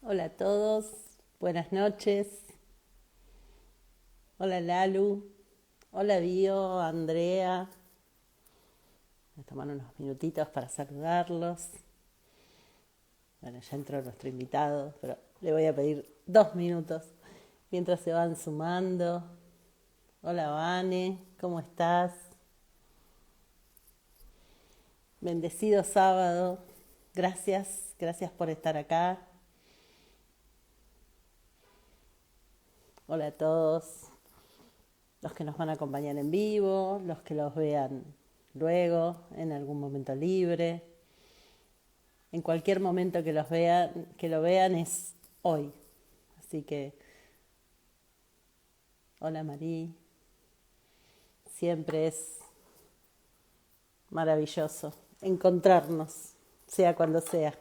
Hola a todos, buenas noches. Hola Lalu, hola Dio, Andrea. Voy a tomar unos minutitos para saludarlos. Bueno, ya entró nuestro invitado, pero le voy a pedir 2 minutos mientras se van sumando. Hola Vane, ¿cómo estás? Bendecido sábado. Gracias por estar acá. Hola a todos los que nos van a acompañar en vivo, los que los vean luego, en algún momento libre. En cualquier momento que lo vean es hoy. Así que, hola Marí, siempre es maravilloso encontrarnos, sea cuando sea.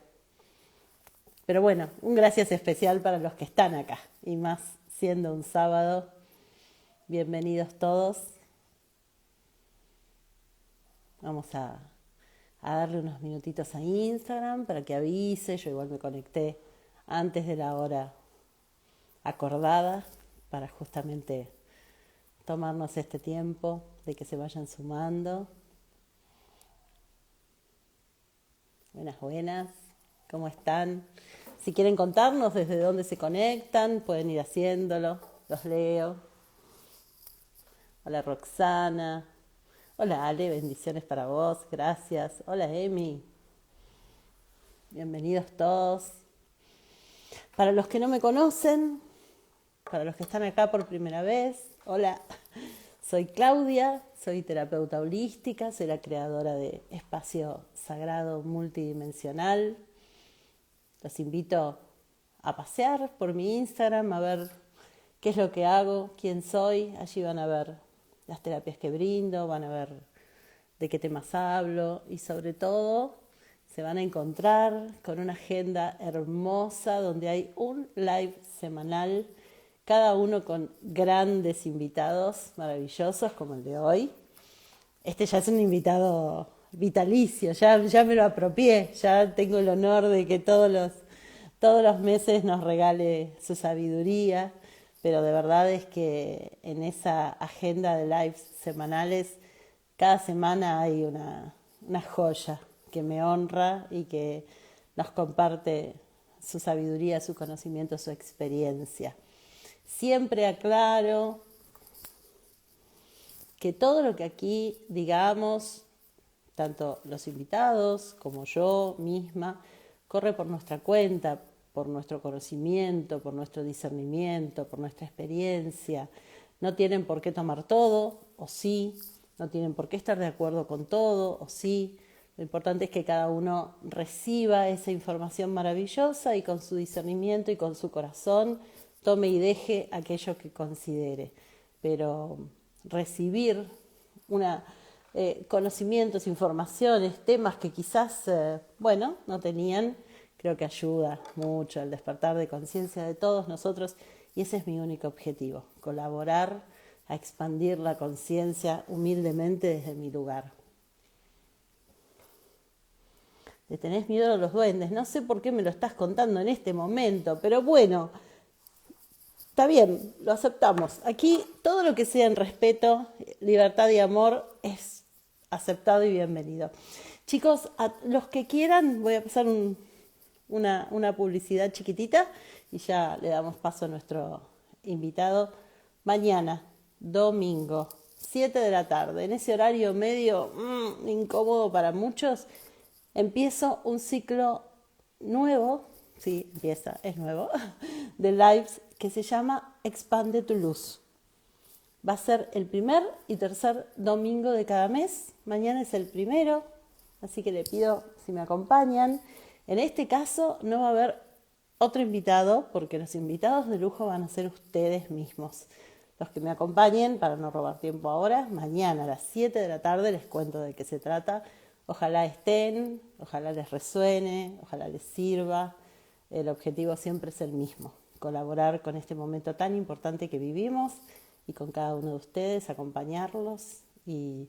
Pero bueno, un gracias especial para los que están acá, y más siendo un sábado. Bienvenidos todos. Vamos a darle unos minutitos a Instagram para que avise. Yo igual me conecté antes de la hora acordada para justamente tomarnos este tiempo de que se vayan sumando. Buenas, ¿cómo están? Si quieren contarnos desde dónde se conectan, pueden ir haciéndolo, los leo. Hola Roxana, hola Ale, bendiciones para vos, gracias. Hola Emi, bienvenidos todos. Para los que no me conocen, para los que están acá por primera vez, hola, soy Claudia, soy terapeuta holística, soy la creadora de Espacio Sagrado Multidimensional. Los invito a pasear por mi Instagram, a ver qué es lo que hago, quién soy. Allí van a ver las terapias que brindo, van a ver de qué temas hablo y sobre todo se van a encontrar con una agenda hermosa donde hay un live semanal, cada uno con grandes invitados maravillosos como el de hoy. Este ya es un invitado vitalicio, ya me lo apropié, ya tengo el honor de que todos los meses nos regale su sabiduría, pero de verdad es que en esa agenda de lives semanales, cada semana hay una joya que me honra y que nos comparte su sabiduría, su conocimiento, su experiencia. Siempre aclaro que todo lo que aquí digamos, tanto los invitados como yo misma, corre por nuestra cuenta, por nuestro conocimiento, por nuestro discernimiento, por nuestra experiencia. No tienen por qué tomar todo, o sí, no tienen por qué estar de acuerdo con todo, o sí. Lo importante es que cada uno reciba esa información maravillosa y con su discernimiento y con su corazón tome y deje aquello que considere. Pero recibir conocimientos, informaciones, temas que quizás, no tenían, creo que ayuda mucho al despertar de conciencia de todos nosotros y ese es mi único objetivo, colaborar a expandir la conciencia humildemente desde mi lugar. Le tenés miedo a los duendes, no sé por qué me lo estás contando en este momento, pero bueno, está bien, lo aceptamos. Aquí todo lo que sea en respeto, libertad y amor es aceptado y bienvenido. Chicos, a los que quieran, voy a pasar una publicidad chiquitita y ya le damos paso a nuestro invitado. Mañana, domingo, 7 de la tarde, en ese horario medio incómodo para muchos, empiezo un ciclo nuevo, sí, empieza, es nuevo, de lives que se llama Expande tu Luz. Va a ser el primer y tercer domingo de cada mes. Mañana es el primero, así que le pido si me acompañan. En este caso no va a haber otro invitado, porque los invitados de lujo van a ser ustedes mismos. Los que me acompañen, para no robar tiempo ahora, mañana a las 7 de la tarde les cuento de qué se trata. Ojalá estén, ojalá les resuene, ojalá les sirva. El objetivo siempre es el mismo, colaborar con este momento tan importante que vivimos y con cada uno de ustedes, acompañarlos y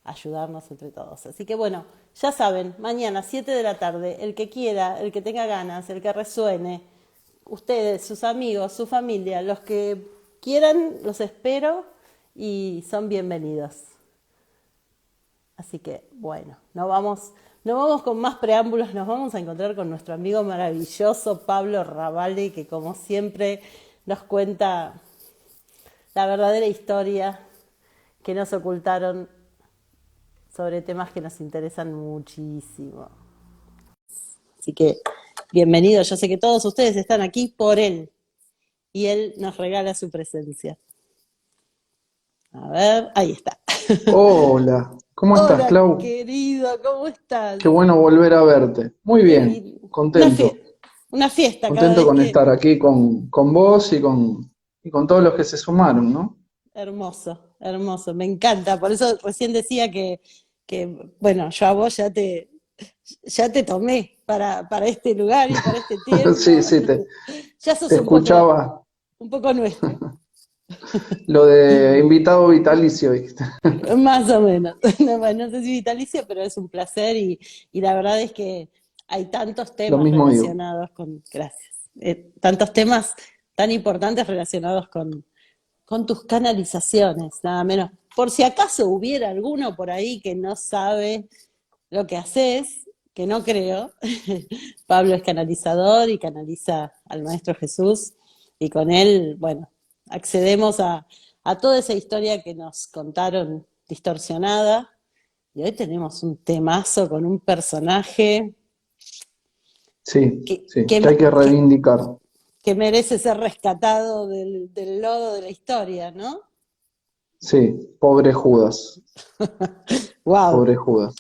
ayudarnos entre todos. Así que bueno, ya saben, mañana 7 de la tarde, el que quiera, el que tenga ganas, el que resuene, ustedes, sus amigos, su familia, los que quieran, los espero y son bienvenidos. Así que, bueno, no vamos con más preámbulos, nos vamos a encontrar con nuestro amigo maravilloso Pablo Ravalli, que como siempre nos cuenta la verdadera historia que nos ocultaron sobre temas que nos interesan muchísimo. Así que, bienvenido, yo sé que todos ustedes están aquí por él y él nos regala su presencia. A ver, ahí está. Hola, ¿cómo estás, Hola, Clau? querido, ¿cómo estás? Qué bueno volver a verte. Muy Qué bien, lindo. contento. Una fiesta cada Contento vez con que... estar aquí con vos y con todos los que se sumaron, ¿no? Hermoso, hermoso, me encanta. Por eso recién decía bueno, yo a vos ya te tomé para este lugar y para este Sí, tiempo. sí, Ya te sos escuchaba un poco nuestro. lo de invitado vitalicio, ¿viste? Más o menos. No, bueno, no sé si vitalicio, pero es un placer y la verdad es que hay tantos Lo temas mismo digo. relacionados gracias, tantos temas tan importantes relacionados con tus canalizaciones, nada menos. Por si acaso hubiera alguno por ahí que no sabe lo que haces, que no creo, Pablo es canalizador y canaliza al Maestro Jesús y con él, bueno, accedemos a toda esa historia que nos contaron distorsionada y hoy tenemos un temazo con un personaje Sí, que, sí, que hay que, que que, reivindicar. que merece ser rescatado del lodo de la historia, ¿no? Sí, pobre Judas, Wow. pobre Judas.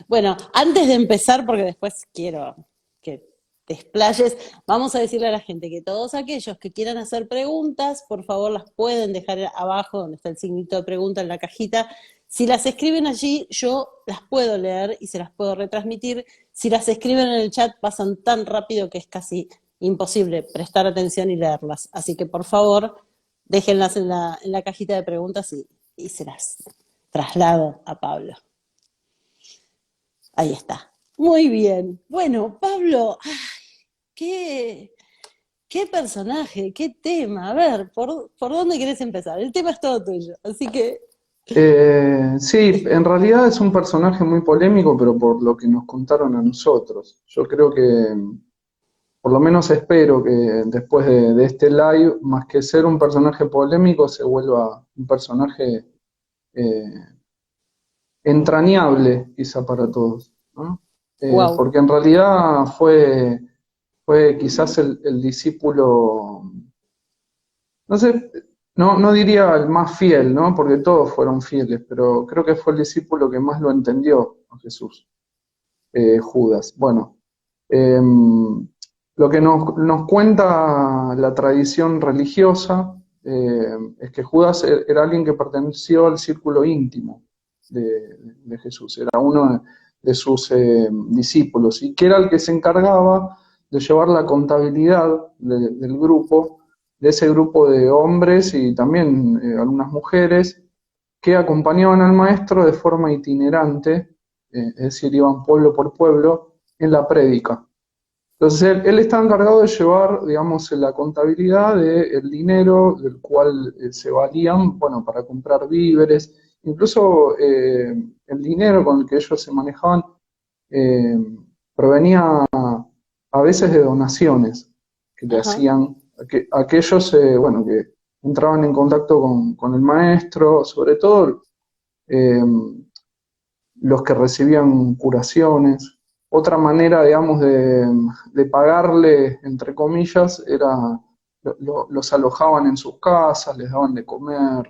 Bueno, antes de empezar, porque después quiero que te explayes, vamos a decirle a la gente que todos aquellos que quieran hacer preguntas, por favor las pueden dejar abajo donde está el signito de pregunta en la cajita. Si las escriben allí, yo las puedo leer y se las puedo retransmitir. Si las escriben en el chat, pasan tan rápido que es casi imposible prestar atención y leerlas. Así que por favor, déjenlas en la cajita de preguntas y se las traslado a Pablo. Ahí está. Muy bien. Bueno, Pablo, qué, qué personaje, qué tema. A ver, ¿por dónde querés empezar? El tema es todo tuyo. Así que, Sí, en realidad es un personaje muy polémico, pero por lo que nos contaron a nosotros. Yo creo que, por lo menos espero que después de este live, más que ser un personaje polémico, se vuelva un personaje eh, entrañable, quizá para todos, ¿no? wow. Porque en realidad fue quizás el discípulo, no sé, no diría el más fiel, ¿no? Porque todos fueron fieles, pero creo que fue el discípulo que más lo entendió a Jesús, Judas. Bueno, eh, lo que nos cuenta la tradición religiosa es que Judas era alguien que perteneció al círculo íntimo de Jesús, era uno de sus discípulos y que era el que se encargaba de llevar la contabilidad del grupo, de ese grupo de hombres y también algunas mujeres que acompañaban al maestro de forma itinerante, es decir, iban pueblo por pueblo en la prédica. Entonces él estaba encargado de llevar, digamos, la contabilidad del dinero del cual se valían, bueno, para comprar víveres, incluso el dinero con el que ellos se manejaban eh, provenía a veces de donaciones que le Ajá. hacían aquellos, bueno, que entraban en contacto con el maestro, sobre todo eh, los que recibían curaciones. Otra manera, digamos, de pagarle, entre comillas, era los alojaban en sus casas, les daban de comer,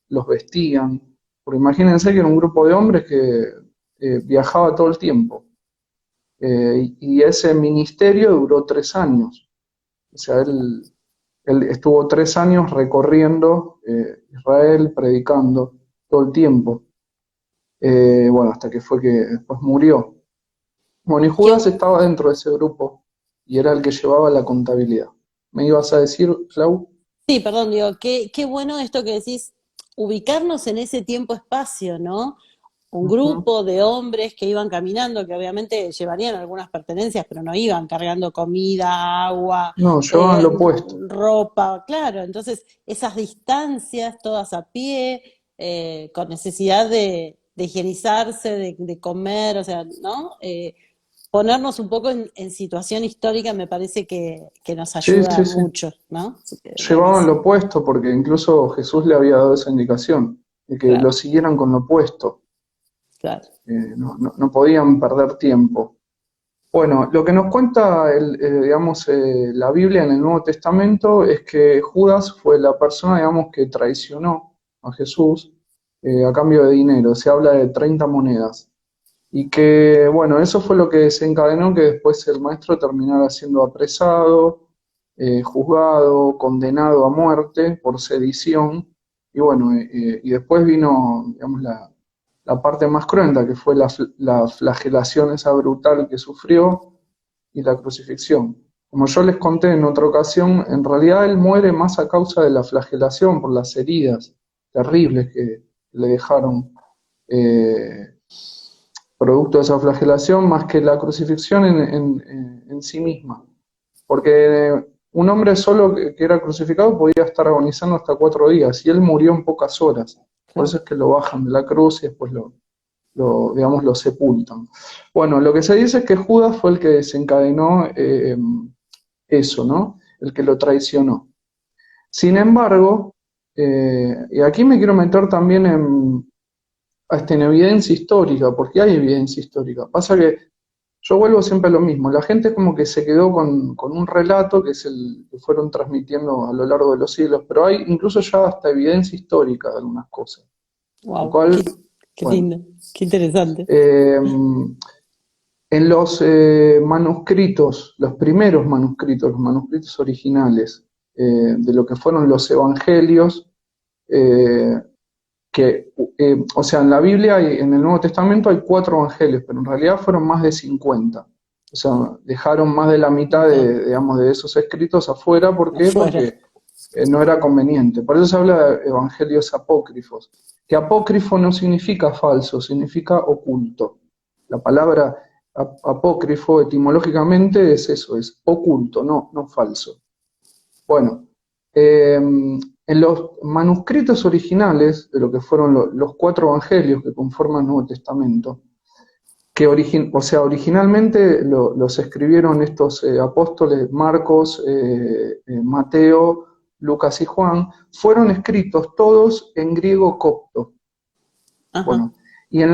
los vestían. Porque imagínense que era un grupo de hombres que viajaba todo el tiempo. Y ese ministerio duró 3 años. O sea, él estuvo 3 años recorriendo Israel, predicando todo el tiempo. Bueno, hasta que fue que después murió. Bueno, y Qué, Judas estaba dentro de ese grupo y era el que llevaba la contabilidad. ¿Me ibas a decir, Clau? sí, perdón, digo, qué bueno esto que decís, ubicarnos en ese tiempo-espacio, ¿no? un Ujú. grupo de hombres que iban caminando, que obviamente llevarían algunas pertenencias, pero no iban cargando comida, agua, No, llevaban lo opuesto. ropa, claro. Entonces, esas distancias, todas a pie, con necesidad de higienizarse, de comer, o sea, ¿no? Ponernos un poco en situación histórica me parece que nos Sí, ayuda sí, sí. mucho, ¿no? La verdad que Llevaban lo sí, opuesto porque incluso Jesús le había dado esa indicación, de que lo claro, siguieran con lo opuesto. claro. No podían perder tiempo. Bueno, lo que nos cuenta digamos, la Biblia en el Nuevo Testamento es que Judas fue la persona, digamos, que traicionó a Jesús a cambio de dinero. Se habla de 30 monedas. Y que, bueno, eso fue lo que desencadenó que después el maestro terminara siendo apresado, juzgado, condenado a muerte por sedición. Y bueno, y después vino, digamos, la parte más cruenta, que fue la flagelación esa brutal que sufrió y la crucifixión. Como yo les conté en otra ocasión, en realidad él muere más a causa de la flagelación, por las heridas terribles que le dejaron producto de esa flagelación, más que la crucifixión en sí misma. Porque un hombre solo que era crucificado podía estar agonizando hasta 4 días y él murió en pocas horas. Por eso Claro. es que lo bajan de la cruz y después digamos, lo sepultan. Bueno, lo que se dice es que Judas fue el que desencadenó eso, ¿no? El que lo traicionó. Sin embargo, y aquí me quiero meter también en evidencia histórica, porque hay evidencia histórica. Pasa que yo vuelvo siempre a lo mismo, la gente como que se quedó con un relato que es el que fueron transmitiendo a lo largo de los siglos, pero hay incluso ya hasta evidencia histórica de algunas cosas. Lo Wow, cual, qué bueno, lindo, qué interesante. eh, en los manuscritos, los primeros manuscritos, los manuscritos originales de lo que fueron los evangelios, eh, o sea, en la Biblia y en el Nuevo Testamento hay 4 evangelios, pero en realidad fueron más de 50. O sea, dejaron más de la mitad Ok, digamos, de esos escritos afuera. ¿Por qué? afuera. Porque no era conveniente. Por eso se habla de evangelios apócrifos. Que apócrifo no significa falso, significa oculto. La palabra apócrifo etimológicamente es eso, es oculto, no falso. Bueno, en los manuscritos originales de lo que fueron los 4 evangelios que conforman el Nuevo Testamento, o sea, originalmente los escribieron estos apóstoles Marcos, Mateo, Lucas y Juan, fueron escritos todos en griego copto. Ajá, Bueno, y en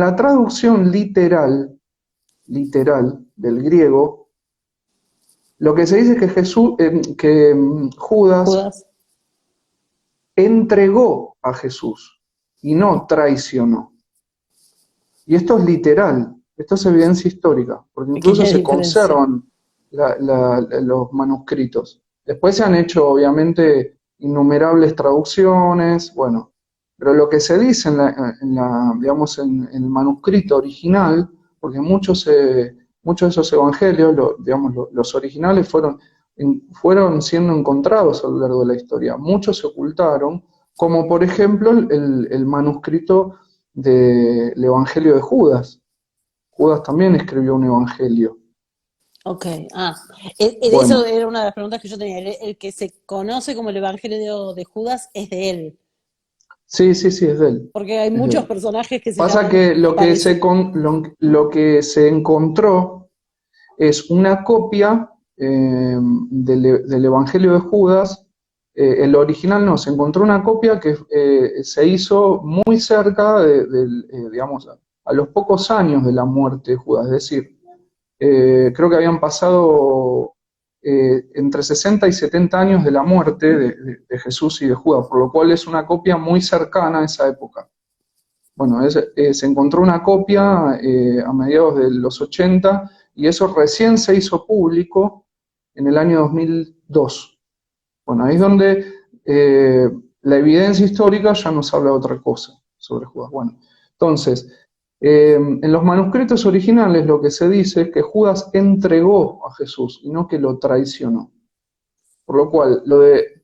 la traducción literal del griego, lo que se dice es que Judas Judas. entregó a Jesús y no traicionó. Y esto es literal, esto es evidencia histórica, porque Pequeña incluso se diferencia. conservan los manuscritos. Después se han hecho, obviamente, innumerables traducciones, bueno, pero lo que se dice digamos, en el manuscrito original, porque muchos de esos evangelios, digamos, los originales fueron siendo encontrados a lo largo de la historia. Muchos se ocultaron, como por ejemplo el manuscrito del Evangelio de Judas. Judas también escribió un evangelio. Ok, eso Bueno, era una de las preguntas que yo tenía. El que se conoce como el Evangelio de Judas es de él, sí, sí, sí, es de él. porque hay Es de muchos él. personajes que se Pasa llaman que parecidos. lo que se encontró es una copia del Evangelio de Judas. El original no, se encontró una copia que se hizo muy cerca digamos, a los pocos años de la muerte de Judas. Es decir, creo que habían pasado entre 60 y 70 años de la muerte de Jesús y de Judas, por lo cual es una copia muy cercana a esa época. Bueno, se encontró una copia a mediados de los 80 y eso recién se hizo público en el año 2002. Bueno, ahí es donde la evidencia histórica ya nos habla de otra cosa sobre Judas. Bueno, entonces, en los manuscritos originales lo que se dice es que Judas entregó a Jesús y no que lo traicionó. Por lo cual, lo de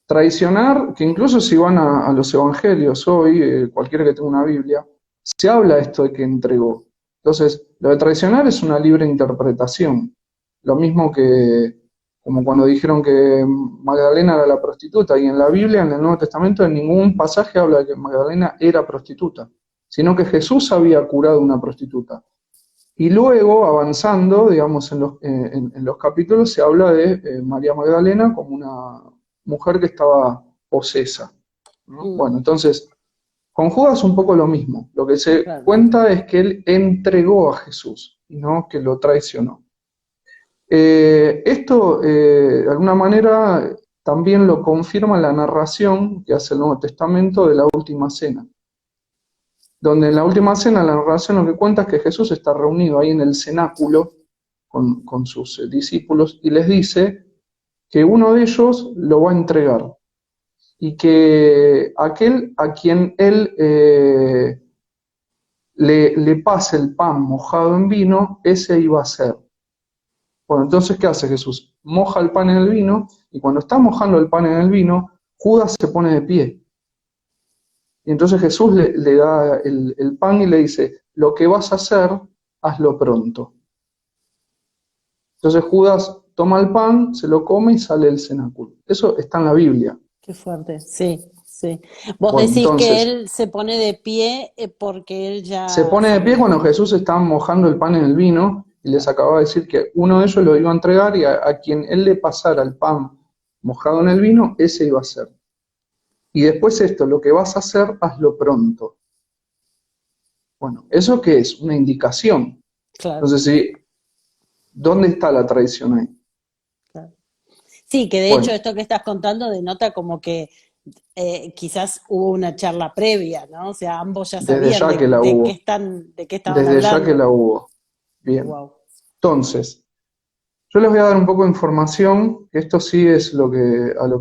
traicionar, que incluso si van a los evangelios hoy, cualquiera que tenga una Biblia, se habla esto de que entregó. Entonces, lo de traicionar es una libre interpretación. Lo mismo que como cuando dijeron que Magdalena era la prostituta, y en la Biblia, en el Nuevo Testamento, en ningún pasaje habla de que Magdalena era prostituta, sino que Jesús había curado una prostituta. Y luego, avanzando, digamos, en los capítulos, se habla de María Magdalena como una mujer que estaba posesa, ¿no? Bueno, entonces, con Judas un poco lo mismo. Lo que se claro. cuenta es que él entregó a Jesús, y no que lo traicionó. Esto, de alguna manera, también lo confirma la narración que hace el Nuevo Testamento de la Última Cena, donde en la Última Cena la narración lo que cuenta es que Jesús está reunido ahí en el cenáculo con sus discípulos y les dice que uno de ellos lo va a entregar y que aquel a quien él le pase el pan mojado en vino, ese iba a ser. Bueno, entonces, ¿qué hace Jesús? Moja el pan en el vino, y cuando está mojando el pan en el vino, Judas se pone de pie. Y entonces Jesús le da el pan y le dice, lo que vas a hacer, hazlo pronto. Entonces Judas toma el pan, se lo come y sale del cenáculo. Eso está en la Biblia. Qué fuerte, sí, sí. Vos Bueno, decís que entonces, él se pone de pie porque él se ya pone de pie sabía. cuando Jesús estaba mojando el pan en el vino y les Claro. acababa de decir que uno de ellos lo iba a entregar y a quien él le pasara el pan mojado en el vino, ese iba a ser. Y después esto, lo que vas a hacer, hazlo pronto. Bueno, ¿eso qué es? Una indicación. Claro, Entonces, sí, ¿dónde está la traición ahí? claro. Sí, que de hecho Bueno, esto que estás contando denota como que quizás hubo una charla previa, ¿no? O sea, ambos ya desde sabían ya que la hubo, de qué estaban desde ya que hablando. la hubo. Bien. Wow. Entonces, yo les voy a dar un poco de información, que esto sí es a lo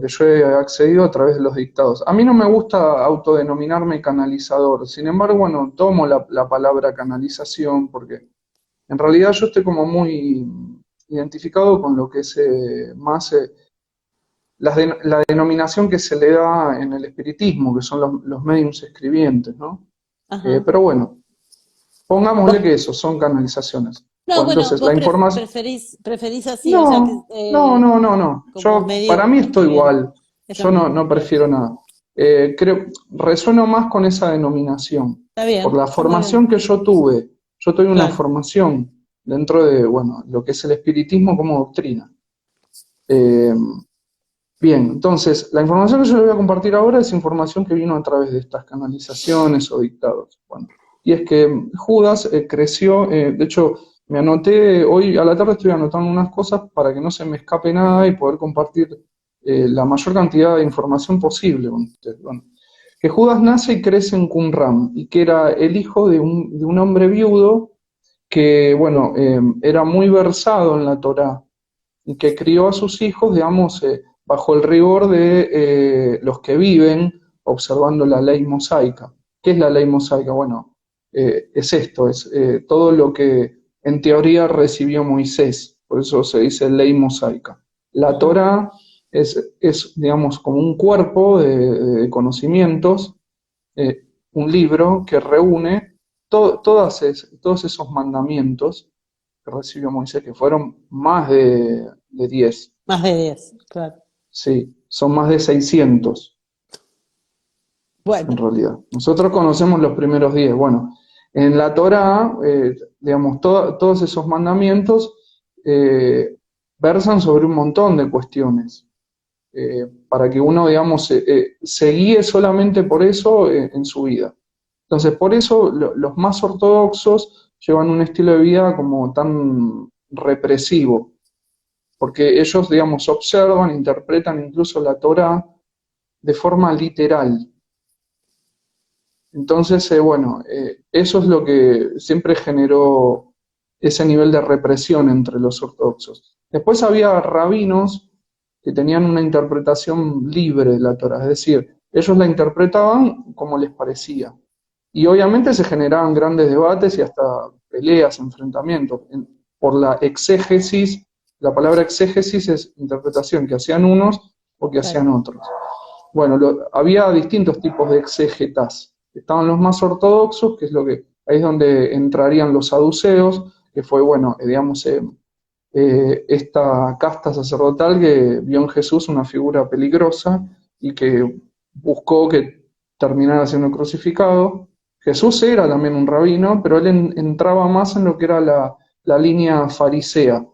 que yo he accedido a través de los dictados. A mí no me gusta autodenominarme canalizador, sin embargo, bueno, tomo la palabra canalización porque en realidad yo estoy como muy identificado con lo que es más la denominación que se le da en el espiritismo, que son los médiums escribientes, ¿no? Ajá. Pero bueno, pongámosle Vos- que eso, son canalizaciones. no, Bueno, bueno, entonces la información... preferís así, o sea, que, No, no, no, no, no. como Para medio, mí está esto bien, igual. es lo Yo no, mismo, no claro. prefiero nada. Resueno más con esa denominación, por la Está muy bien, formación que yo tuve. Yo tuve una claro. formación dentro de, bueno, lo que es el espiritismo como doctrina. Eh, Bien, entonces, la información que yo les voy a compartir ahora es información que vino a través de estas canalizaciones o dictados. Bueno, y es que Judas creció, de hecho, me anoté, hoy a la tarde estoy anotando unas cosas para que no se me escape nada y poder compartir la mayor cantidad de información posible con ustedes. Bueno, que Judas nace y crece en Qumran y que era el hijo de un hombre viudo que, bueno, era muy versado en la Torá y que crió a sus hijos, digamos, bajo el rigor de los que viven observando la ley mosaica. ¿Qué es la ley mosaica? Bueno, es esto, es todo lo que en teoría recibió Moisés, por eso se dice ley mosaica. La Ajá. Torá digamos, como un cuerpo de conocimientos, un libro que reúne todos esos mandamientos que recibió Moisés, que fueron más de 10, Más de 10, claro. sí, son más de 600 en Bueno, realidad. Nosotros conocemos los primeros 10. Bueno, en la Torá, digamos, todos esos mandamientos eh, versan sobre un montón de cuestiones, para que uno, digamos, se guíe solamente por eso en su vida. Entonces, por eso los más ortodoxos llevan un estilo de vida como tan represivo, porque ellos, digamos, observan, interpretan incluso la Torá de forma literal. Entonces, bueno, eso es lo que siempre generó ese nivel de represión entre los ortodoxos. Después había rabinos que tenían una interpretación libre de la Torá, es decir, ellos la interpretaban como les parecía. Y obviamente se generaban grandes debates y hasta peleas, enfrentamientos. Por la exégesis, la palabra exégesis es interpretación que hacían unos o que claro. hacían otros. Bueno, había distintos tipos de exégetas, estaban los más ortodoxos, que es ahí es donde entrarían los saduceos, que fue, bueno, digamos, esta casta sacerdotal que vio en Jesús una figura peligrosa y que buscó que terminara siendo crucificado. Jesús era también un rabino, pero él entraba más en lo que era la línea farisea,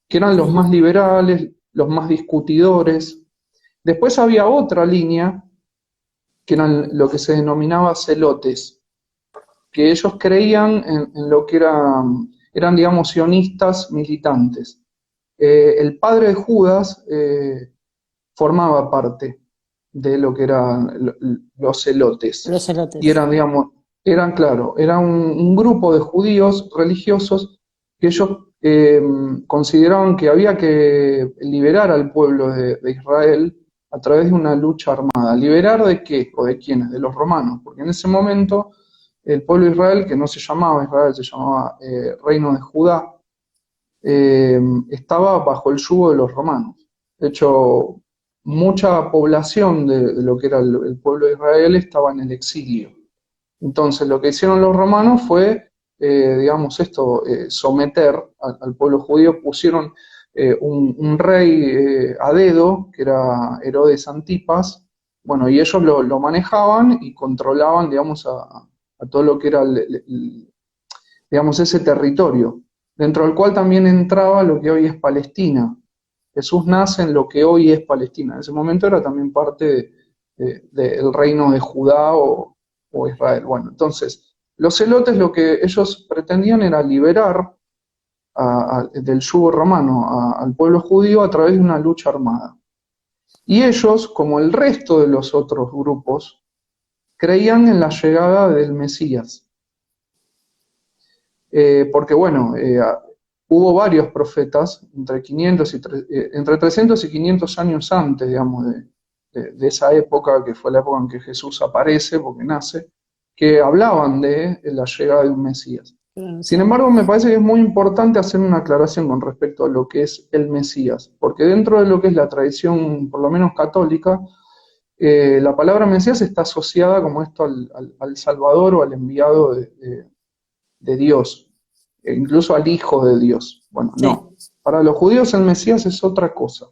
que eran los más liberales, los más discutidores. Después había otra línea, que eran lo que se denominaba celotes, que ellos creían en lo que eran, digamos, sionistas militantes. El padre de Judas formaba parte de lo que eran los celotes. Los Y elotes. eran, digamos, claro, era un grupo de judíos religiosos que ellos consideraban que había que liberar al pueblo de Israel a través de una lucha armada. ¿Liberar de qué? ¿O de quiénes? De los romanos. Porque en ese momento el pueblo de Israel, que no se llamaba Israel, se llamaba Reino de Judá, estaba bajo el yugo de los romanos. De hecho, mucha población de lo que era el pueblo de Israel estaba en el exilio. Entonces, lo que hicieron los romanos fue, digamos, someter al pueblo judío. Pusieron un rey a dedo, que era Herodes Antipas, bueno, y ellos lo manejaban y controlaban, digamos, a todo lo que era, digamos, ese territorio, dentro del cual también entraba lo que hoy es Palestina. Jesús nace en lo que hoy es Palestina. En ese momento era también parte del reino de Judá o Israel. Bueno, entonces, los celotes lo que ellos pretendían era liberar del yugo romano al pueblo judío a través de una lucha armada. Y ellos, como el resto de los otros grupos, creían en la llegada del Mesías. Porque, bueno, hubo varios profetas entre 300 y 500 años antes, digamos, de esa época, que fue la época en que Jesús aparece, porque nace, que hablaban de la llegada de un Mesías. Sin embargo, me parece que es muy importante hacer una aclaración con respecto a lo que es el Mesías, porque dentro de lo que es la tradición, por lo menos católica, la palabra Mesías está asociada como esto al Salvador o al enviado de Dios, e incluso al Hijo de Dios. Bueno, Sí. no. Para los judíos el Mesías es otra cosa.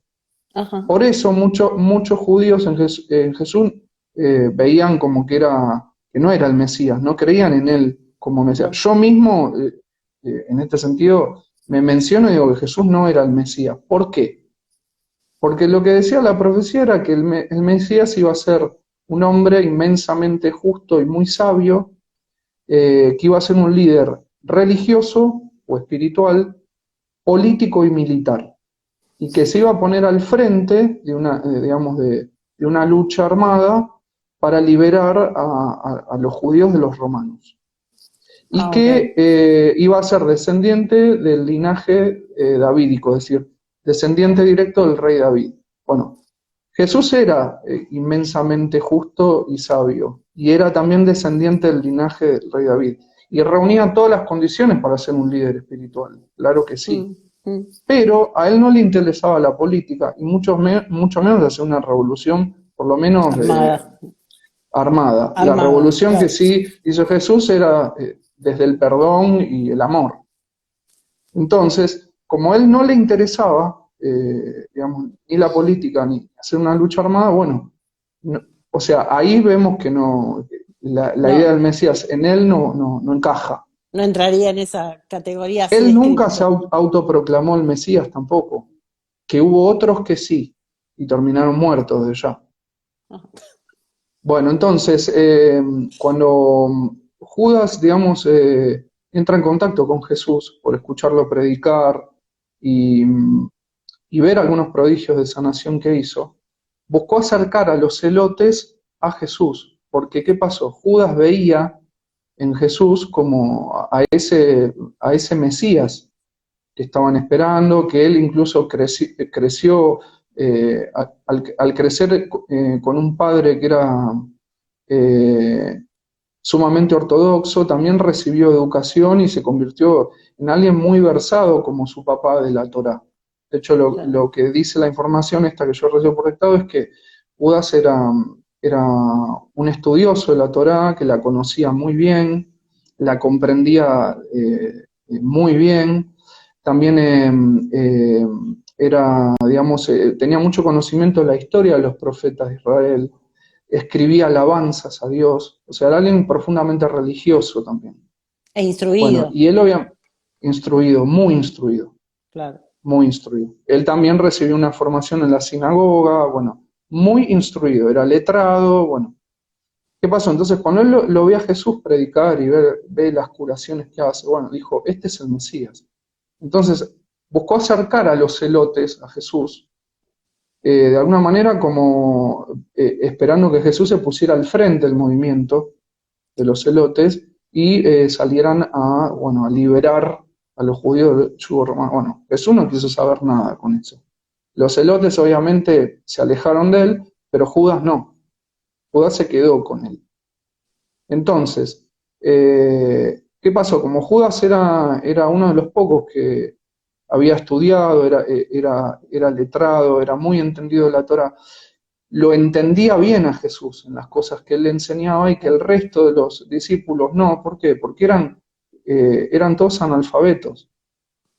Ajá. Por eso muchos judíos en Jesús veían como que no era el Mesías, no creían en él como Mesías. No. Yo mismo, en este sentido, me menciono y digo que Jesús no era el Mesías. ¿Por qué? Porque lo que decía la profecía era que el Mesías iba a ser un hombre inmensamente justo y muy sabio, que iba a ser un líder religioso o espiritual, político y militar, y que se iba a poner al frente de digamos, de una lucha armada para liberar a los judíos de los romanos. Y que iba a ser descendiente del linaje davídico, es decir, descendiente directo del rey David. Bueno, Jesús era inmensamente justo y sabio, y era también descendiente del linaje del rey David, y reunía todas las condiciones para ser un líder espiritual, claro que sí. Pero a él no le interesaba la política, y mucho menos hacer una revolución, por lo menos armada. La revolución claro. que sí hizo Jesús era desde el perdón y el amor. Entonces, como a él no le interesaba, digamos, ni la política ni hacer una lucha armada, bueno, o sea, ahí vemos que la No, idea del Mesías en él no encaja. no entraría en esa categoría así Él nunca se descriptiva. autoproclamó el Mesías tampoco, que hubo otros que sí, y terminaron muertos de ya. Ajá. Bueno, entonces, cuando Judas, digamos, entra en contacto con Jesús por escucharlo predicar y, y ver algunos prodigios de sanación que hizo, buscó acercar a los celotes a Jesús, porque ¿qué pasó? Judas veía en Jesús como a ese Mesías que estaban esperando, que él incluso creció al crecer con un padre que era sumamente ortodoxo, también recibió educación y se convirtió en alguien muy versado como su papá de la Torá. De hecho, Claro. lo que dice la información esta que yo recibo por rectado es que Judas era era un estudioso de la Torá que la conocía muy bien, la comprendía muy bien. También era, digamos, tenía mucho conocimiento de la historia de los profetas de Israel, escribía alabanzas a Dios, o sea, era alguien profundamente religioso también. E Bueno, instruido, y él había instruido, claro. muy instruido. Él también recibió una formación en la sinagoga, bueno, muy instruido, era letrado, bueno. ¿Qué pasó? Entonces, cuando él lo ve a Jesús predicar y ve las curaciones que hace, bueno, dijo, este es el Mesías. Entonces, buscó acercar a los celotes a Jesús, de alguna manera como esperando que Jesús se pusiera al frente del movimiento de los celotes y salieran a, bueno, a liberar a los judíos del yugo romano. Bueno, Jesús no quiso saber nada con eso. Los celotes obviamente se alejaron de él, pero Judas no. Judas se quedó con él. Entonces, ¿qué pasó? Como Judas era uno de los pocos que había estudiado, era letrado, era muy entendido de la Torá, lo entendía bien a Jesús en las cosas que él le enseñaba y que el resto de los discípulos no. ¿Por qué? Porque eran todos analfabetos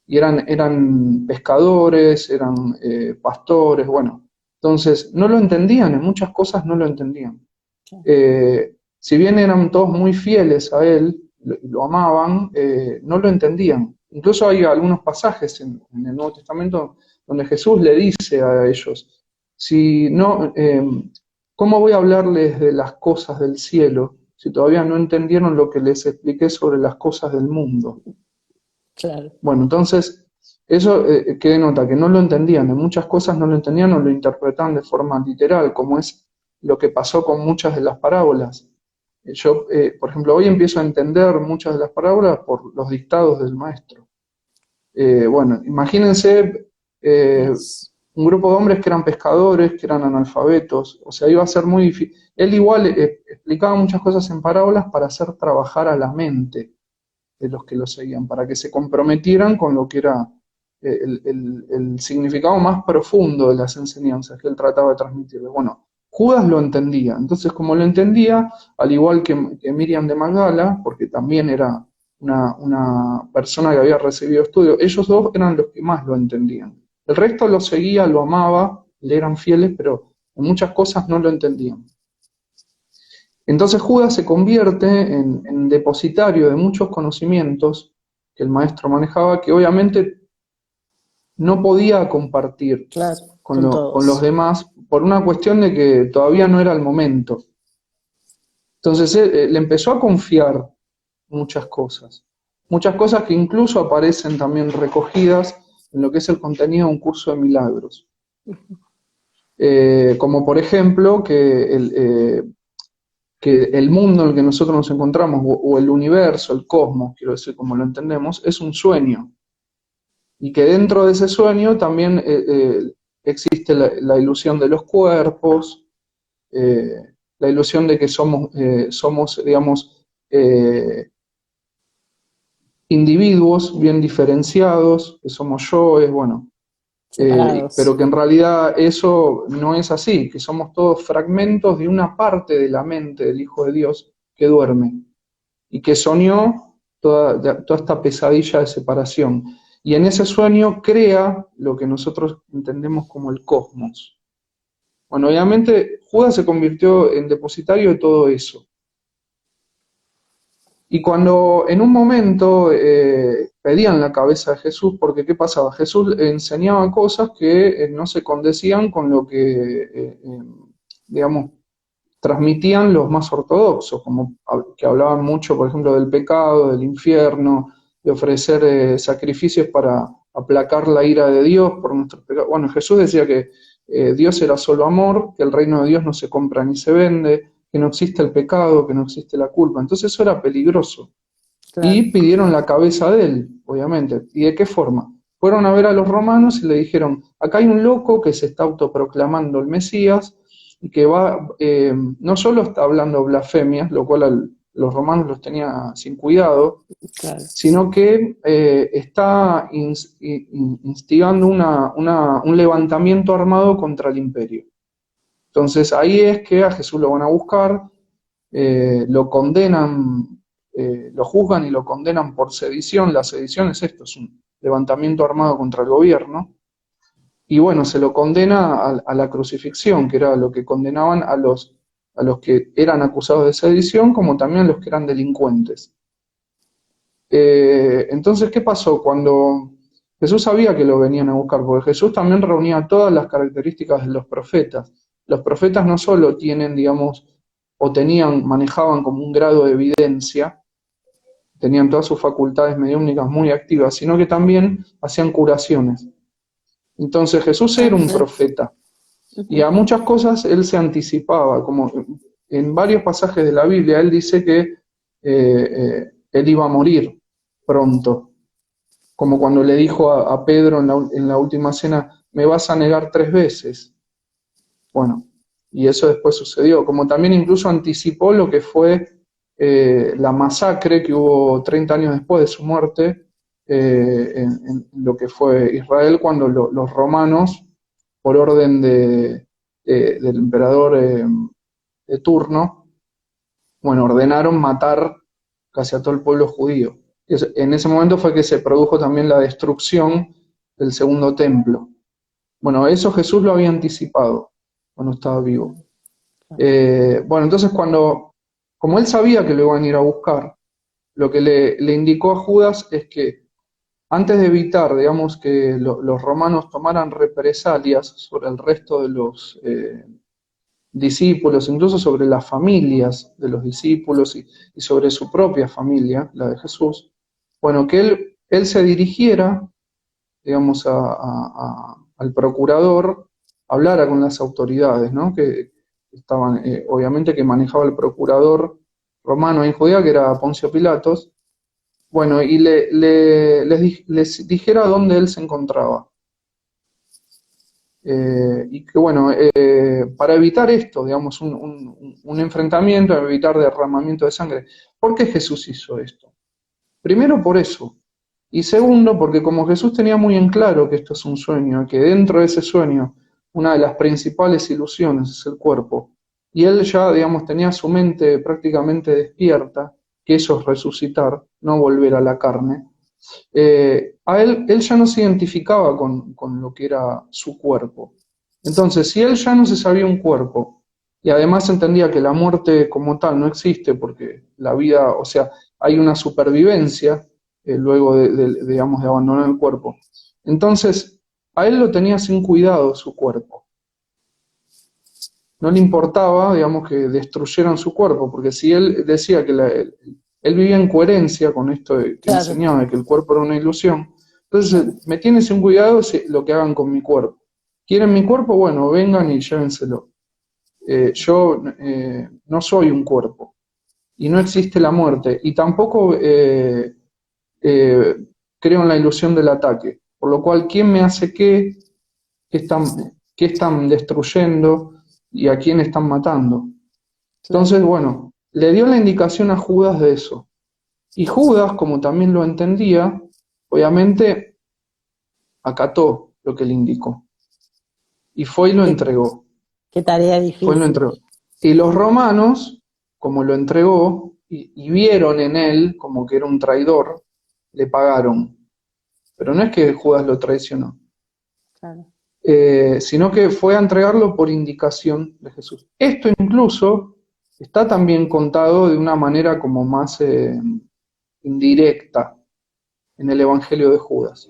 y eran pescadores, eran pastores, bueno. Entonces, no lo entendían, en muchas cosas no lo entendían. Si bien eran todos muy fieles a él, lo amaban, no lo entendían. Incluso hay algunos pasajes en el Nuevo Testamento donde Jesús le dice a ellos, si no, ¿cómo voy a hablarles de las cosas del cielo si todavía no entendieron lo que les expliqué sobre las cosas del mundo? Claro. Bueno, entonces, eso que denota que no lo entendían, en muchas cosas no lo entendían o lo interpretaban de forma literal, como es lo que pasó con muchas de las parábolas. Yo, por ejemplo, hoy empiezo a entender muchas de las parábolas por los dictados del maestro. Bueno, imagínense Es, un grupo de hombres que eran pescadores, que eran analfabetos, o sea, iba a ser muy difícil. Él igual explicaba muchas cosas en parábolas para hacer trabajar a la mente de los que lo seguían, para que se comprometieran con lo que era el significado más profundo de las enseñanzas que él trataba de transmitirles. Bueno, Judas lo entendía, entonces como lo entendía, al igual que Miriam de Magdala, porque también era una persona que había recibido estudio, ellos dos eran los que más lo entendían. El resto lo seguía, lo amaba, le eran fieles, pero en muchas cosas no lo entendían. Entonces Judas se convierte en depositario de muchos conocimientos que el maestro manejaba, que obviamente no podía compartir claro, con, con con los todos. demás por una cuestión de que todavía no era el momento. Entonces le empezó a confiar muchas cosas que incluso aparecen también recogidas en lo que es el contenido de un curso de milagros. Como por ejemplo que el mundo en el que nosotros nos encontramos, o el universo, el cosmos, quiero decir, como lo entendemos, es un sueño. Y que dentro de ese sueño también existe la ilusión de los cuerpos, eh, la ilusión de que somos digamos, individuos bien diferenciados, que somos yoes, bueno, pero Separados. que en realidad eso no es así, que somos todos fragmentos de una parte de la mente del Hijo de Dios que duerme y que soñó toda esta pesadilla de separación. Y en ese sueño crea lo que nosotros entendemos como el cosmos. Bueno, obviamente Judas se convirtió en depositario de todo eso. Y cuando en un momento pedían la cabeza de Jesús, porque ¿qué pasaba? Jesús enseñaba cosas que no se condecían con lo que, digamos, transmitían los más ortodoxos, como que hablaban mucho, por ejemplo, del pecado, del infierno, de ofrecer sacrificios para aplacar la ira de Dios por nuestros pecados. Bueno, Jesús decía que Dios era solo amor, que el reino de Dios no se compra ni se vende, que no existe el pecado, que no existe la culpa. Entonces eso era peligroso. Claro. Y pidieron la cabeza de él, obviamente. ¿Y de qué forma? Fueron a ver a los romanos y le dijeron, acá hay un loco que se está autoproclamando el Mesías y que va, no solo está hablando blasfemias, lo cual los romanos los tenía sin cuidado, Claro. sino que está instigando un levantamiento armado contra el imperio. Entonces ahí es que a Jesús lo van a buscar, lo condenan, lo juzgan y lo condenan por sedición. La sedición es esto, es un levantamiento armado contra el gobierno. Y bueno, se lo condena a la crucifixión, que era lo que condenaban a los que eran acusados de sedición, como también a los que eran delincuentes. Entonces, ¿qué pasó? Cuando Jesús sabía que lo venían a buscar, porque Jesús también reunía todas las características de los profetas. Los profetas no solo tienen, digamos, o tenían, manejaban como un grado de evidencia, tenían todas sus facultades mediúmnicas muy activas, sino que también hacían curaciones. Entonces Jesús era un profeta y a muchas cosas él se anticipaba, como en varios pasajes de la Biblia él dice que él iba a morir pronto, como cuando le dijo a Pedro en la última cena, me vas a negar 3 veces. Bueno, y eso después sucedió, como también incluso anticipó lo que fue la masacre que hubo 30 años después de su muerte, en lo que fue Israel, cuando los romanos, por orden del emperador de turno, bueno, ordenaron matar casi a todo el pueblo judío. En ese momento fue que se produjo también la destrucción del segundo templo. Bueno, eso Jesús lo había anticipado cuando estaba vivo. Bueno, entonces como él sabía que lo iban a ir a buscar, lo que le indicó a Judas es que antes de evitar, digamos, que los romanos tomaran represalias sobre el resto de los discípulos, incluso sobre las familias de los discípulos y sobre su propia familia, la de Jesús, bueno, que él se dirigiera, digamos, al procurador, hablara con las autoridades, ¿no? Que estaban, obviamente que manejaba el procurador romano en Judea, que era Poncio Pilatos, bueno, y les dijera dónde él se encontraba. Y que bueno, para evitar esto, digamos, un enfrentamiento, evitar derramamiento de sangre. ¿Por qué Jesús hizo esto? Primero por eso. Y segundo, porque como Jesús tenía muy en claro que esto es un sueño, que dentro de ese sueño una de las principales ilusiones es el cuerpo, y él ya, digamos, tenía su mente prácticamente despierta, que eso es resucitar, no volver a la carne, a él ya no se identificaba con lo que era su cuerpo. Entonces, si él ya no se sabía un cuerpo, y además entendía que la muerte como tal no existe, porque la vida, o sea, hay una supervivencia luego digamos, de abandonar el cuerpo. Entonces, a él lo tenía sin cuidado su cuerpo. No le importaba, digamos, que destruyeran su cuerpo, porque si él decía que él vivía en coherencia con esto que Claro. enseñaba, de que el cuerpo era una ilusión, entonces me tiene sin cuidado lo que hagan con mi cuerpo. ¿Quieren mi cuerpo? Bueno, vengan y llévenselo. Yo no soy un cuerpo, y no existe la muerte, y tampoco creo en la ilusión del ataque, por lo cual, ¿quién me hace qué? ¿Qué están destruyendo? ¿Y a quién están matando? Entonces, bueno, le dio la indicación a Judas de eso. Y Judas, como también lo entendía, obviamente acató lo que le indicó. Y fue y lo entregó. Qué tarea Fue y lo difícil. entregó. Y los romanos, como lo entregó y vieron en él como que era un traidor, le pagaron. Pero no es que Judas lo traicionó, Claro. sino que fue a entregarlo por indicación de Jesús. Esto incluso está también contado de una manera como más indirecta en el Evangelio de Judas.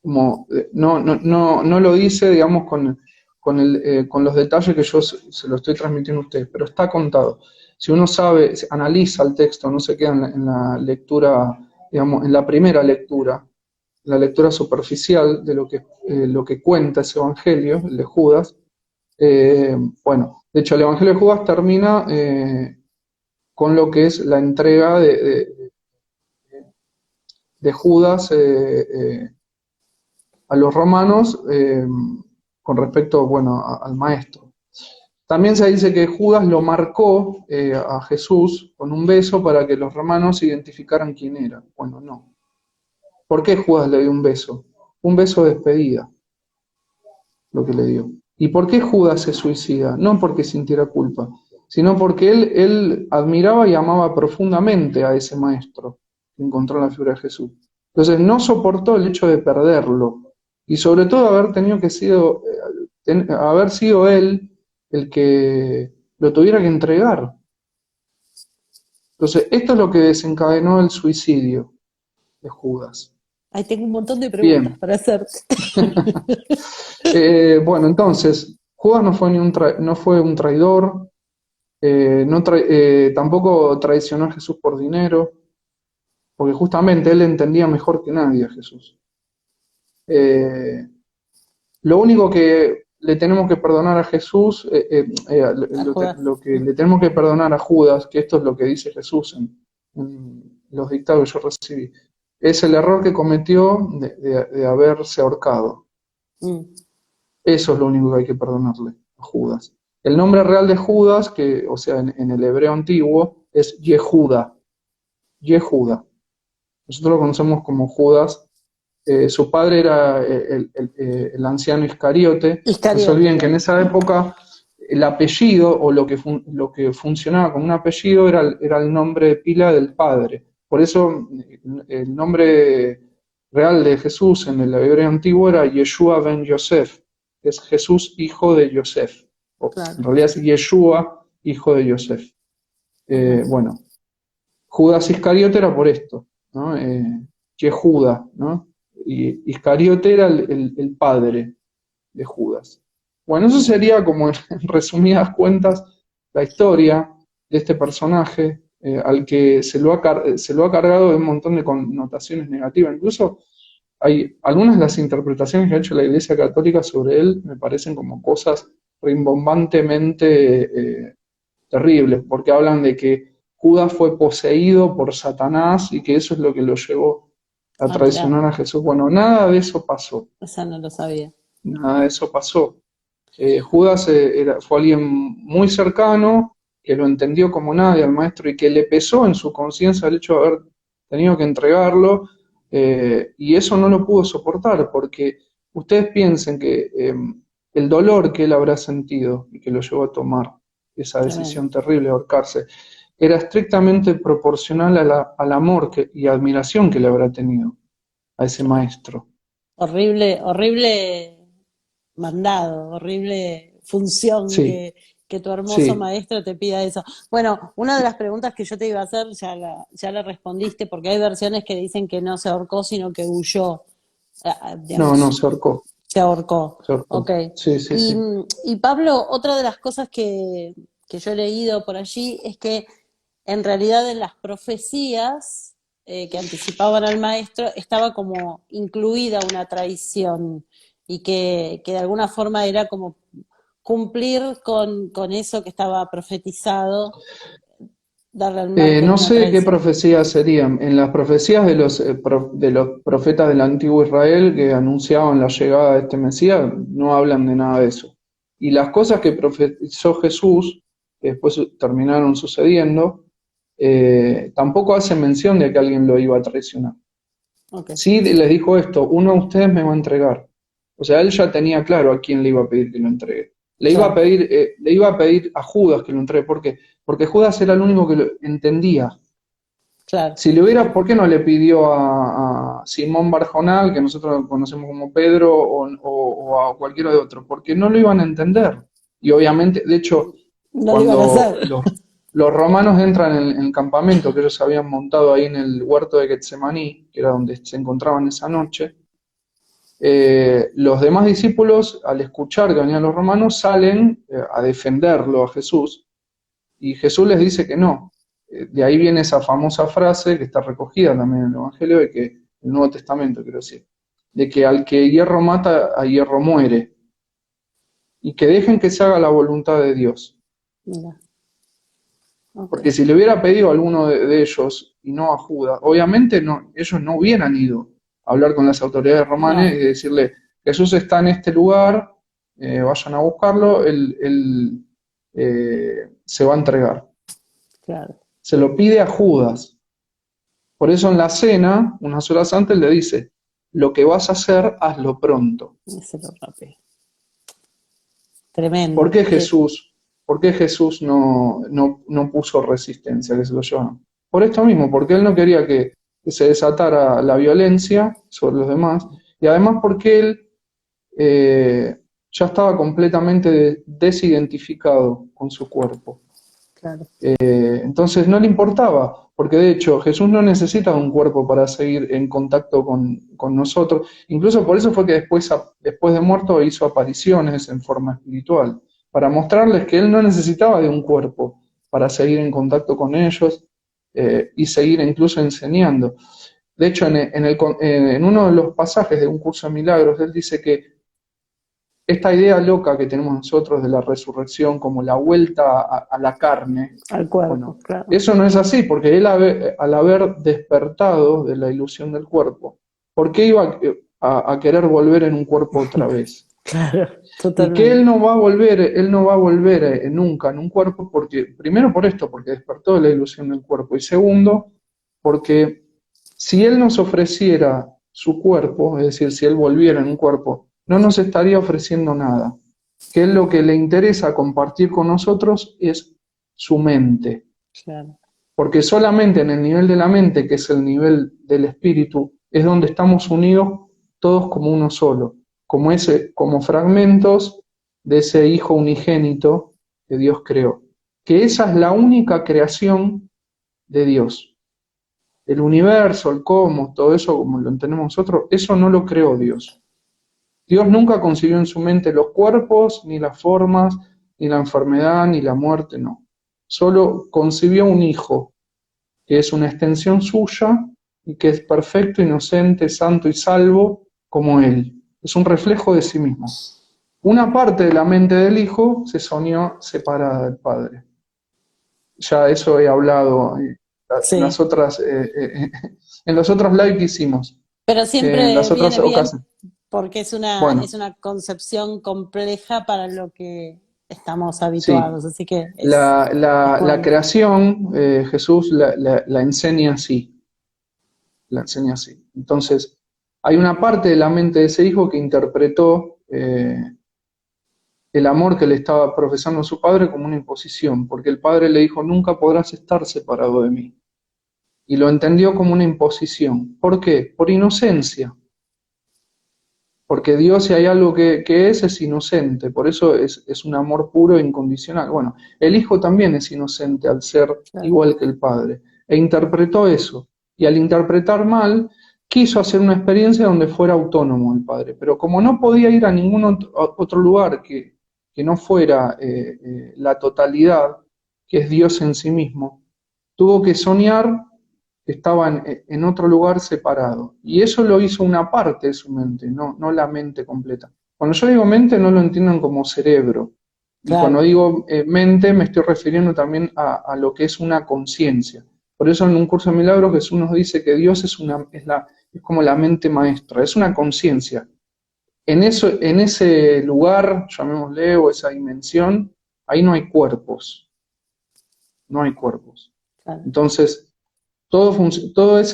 Como, no lo dice, digamos, con los detalles que yo se lo estoy transmitiendo a ustedes, pero está contado. Si uno sabe, analiza el texto, no se queda en la lectura, digamos, en la primera lectura, la lectura superficial de lo que cuenta ese Evangelio, el de Judas. Bueno, de hecho el Evangelio de Judas termina con lo que es la entrega de Judas a los romanos con respecto, bueno, al maestro. También se dice que Judas lo marcó a Jesús con un beso para que los romanos identificaran quién era. Bueno, no. ¿Por qué Judas le dio un beso? Un beso de despedida, lo que le dio. ¿Y por qué Judas se suicida? No porque sintiera culpa, sino porque él admiraba y amaba profundamente a ese maestro que encontró en la figura de Jesús. Entonces no soportó el hecho de perderlo y sobre todo haber sido él el que lo tuviera que entregar. Entonces esto es lo que desencadenó el suicidio de Judas. Ahí tengo un montón de preguntas Bien. para hacerte. Bueno, entonces, Judas no fue un traidor, tampoco traicionó a Jesús por dinero, porque justamente él entendía mejor que nadie a Jesús. Eh, lo único que le tenemos que perdonar a Jesús, A Judas. lo que le tenemos que perdonar a Judas, que esto es lo que dice Jesús en los dictados que yo recibí, es el error que cometió de haberse ahorcado. Mm, Eso es lo único que hay que perdonarle a Judas. El nombre real de Judas, o sea, en el hebreo antiguo, es Yehuda. Yehuda. Nosotros lo conocemos como Judas. Su padre era el anciano Iscariote. No se Iscariote. olviden que en esa época el apellido o lo que funcionaba como un apellido era el nombre de pila del padre. Por eso el nombre real de Jesús en el hebreo antiguo era Yeshua ben Yosef, que es Jesús hijo de Yosef. O, Claro. en realidad es Yeshua hijo de Yosef. Ajá. Bueno, Judas Iscariote era por esto, ¿no? Yehuda, ¿no? Y Iscariote era el padre de Judas. Bueno, eso sería como en resumidas cuentas la historia de este personaje al que se lo ha cargado de un montón de connotaciones negativas. Incluso hay algunas de las interpretaciones que ha hecho la Iglesia Católica sobre él me parecen como cosas rimbombantemente terribles, porque hablan de que Judas fue poseído por Satanás y que eso es lo que lo llevó a Ah, mirá, traicionar a Jesús. Bueno, nada de eso pasó, esa no lo sabía. nada de eso pasó. Judas fue alguien muy cercano, que lo entendió como nadie al maestro y que le pesó en su conciencia el hecho de haber tenido que entregarlo, y eso no lo pudo soportar, porque ustedes piensen que el dolor que él habrá sentido y que lo llevó a tomar esa Tremendo. decisión terrible de ahorcarse, era estrictamente proporcional al amor y admiración que le habrá tenido a ese Claro. maestro. Horrible, horrible mandado, horrible función Sí, que tu hermoso sí. maestro te pida eso. Bueno, una de las preguntas que yo te iba a hacer ya la respondiste, porque hay versiones que dicen que no se ahorcó, sino que huyó, No, no, digamos, se ahorcó. se ahorcó. Ok. Cierto. Sí, sí, Y, sí. y Pablo, otra de las cosas que yo he leído por allí es que en realidad en las profecías que anticipaban al maestro estaba como incluida una traición y que de alguna forma era como cumplir con eso que estaba profetizado, darle al marco de No una sé qué traición. profecías serían. En las profecías de los profetas del antiguo Israel que anunciaban la llegada de este Mesías, no hablan de nada de eso. Y las cosas que profetizó Jesús, que después terminaron sucediendo, tampoco hace mención de que alguien lo iba a traicionar. Ok, Sí les dijo esto, uno de ustedes me va a entregar. O sea, él ya tenía claro a quién le iba a pedir que lo entregue. claro, Le iba a pedir a Judas que lo entregue. ¿Por qué? Porque Judas era el único que lo entendía. claro. Si le hubiera, ¿por qué no le pidió a Simón Barjonal, que nosotros conocemos como Pedro, o a cualquiera de otros? Porque no lo iban a entender. Y obviamente, de hecho, No lo iban a cuando hacer. los romanos entran en el campamento que ellos habían montado ahí en el huerto de Getsemaní, que era donde se encontraban esa noche, los demás discípulos, al escuchar que venían los romanos, salen a defenderlo a Jesús, y Jesús les dice que no. De ahí viene esa famosa frase que está recogida también en el Evangelio, el Nuevo Testamento, quiero decir, de que al que hierro mata, a hierro muere, y que dejen que se haga la voluntad de Dios. Mira, ok, Porque si le hubiera pedido a alguno de ellos y no a Judas, obviamente no, ellos no hubieran ido a hablar con las autoridades romanas y no, decirle, Jesús está en este lugar, vayan a buscarlo, él, se va a entregar. claro, Se lo pide a Judas. Por eso en la cena, unas horas antes, le dice, lo que vas a hacer, hazlo pronto. ese lo rápido. tremendo. ¿Por qué Jesús, por qué Jesús no puso resistencia, que se lo llevaron? Por esto mismo, porque él no quería que se desatara la violencia sobre los demás, y además porque él ya estaba completamente desidentificado con su cuerpo. Claro. Entonces no le importaba, porque de hecho Jesús no necesita un cuerpo para seguir en contacto con nosotros. Incluso por eso fue que después de muerto hizo apariciones en forma espiritual, para mostrarles que él no necesitaba de un cuerpo para seguir en contacto con ellos y seguir incluso enseñando. De hecho, en uno de los pasajes de Un Curso de Milagros, él dice que esta idea loca que tenemos nosotros de la resurrección como la vuelta a la carne, Al cuerpo, bueno, claro. eso no es así, porque él al haber despertado de la ilusión del cuerpo, ¿por qué iba a querer volver en un cuerpo otra vez? Claro, Y que totalmente. él no va a volver nunca en un cuerpo, porque, primero por esto, porque despertó de la ilusión del cuerpo, y segundo, porque si él nos ofreciera su cuerpo, es decir, si él volviera en un cuerpo, no nos estaría ofreciendo nada. Que él lo que le interesa compartir con nosotros es su mente. Claro. Porque solamente en el nivel de la mente, que es el nivel del espíritu, es donde estamos unidos todos como uno solo, como fragmentos de ese Hijo unigénito que Dios creó. Que esa es la única creación de Dios. El universo, el cosmos, todo eso como lo entendemos nosotros, eso no lo creó Dios. Dios nunca concibió en su mente los cuerpos, ni las formas, ni la enfermedad, ni la muerte, no. Solo concibió un hijo, que es una extensión suya y que es perfecto, inocente, santo y salvo como Él. Es un reflejo de sí mismo. Una parte de la mente del hijo se soñó separada del padre. Ya eso he hablado en las Sí, otras, en los otros live que hicimos, pero en siempre las otras viene bien ocasiones. porque es Bueno, una concepción compleja para lo que estamos sí, habituados, así que es la bueno. creación, Jesús la enseña así, la enseña así. Entonces, hay una parte de la mente de ese hijo que interpretó el amor que le estaba profesando a su padre como una imposición, porque el padre le dijo, nunca podrás estar separado de mí. Y lo entendió como una imposición. ¿Por qué? Por inocencia. Porque Dios, si hay algo que es inocente, por eso es un amor puro e incondicional. Bueno, el Hijo también es inocente al ser Claro. igual que el Padre, e interpretó eso, y al interpretar mal, quiso hacer una experiencia donde fuera autónomo el Padre, pero como no podía ir a ningún otro lugar que no fuera la totalidad, que es Dios en sí mismo, tuvo que soñar que estaba en otro lugar separado. Y eso lo hizo una parte de su mente, no la mente completa. Cuando yo digo mente no lo entiendan como cerebro. Y cuando Claro, digo mente me estoy refiriendo también a lo que es una conciencia. Por eso en un curso de milagros Jesús nos dice que Dios es como la mente maestra, es una conciencia. En ese lugar, llamémosle, o esa dimensión, ahí no hay cuerpos, no hay cuerpos. claro. Entonces, todo es,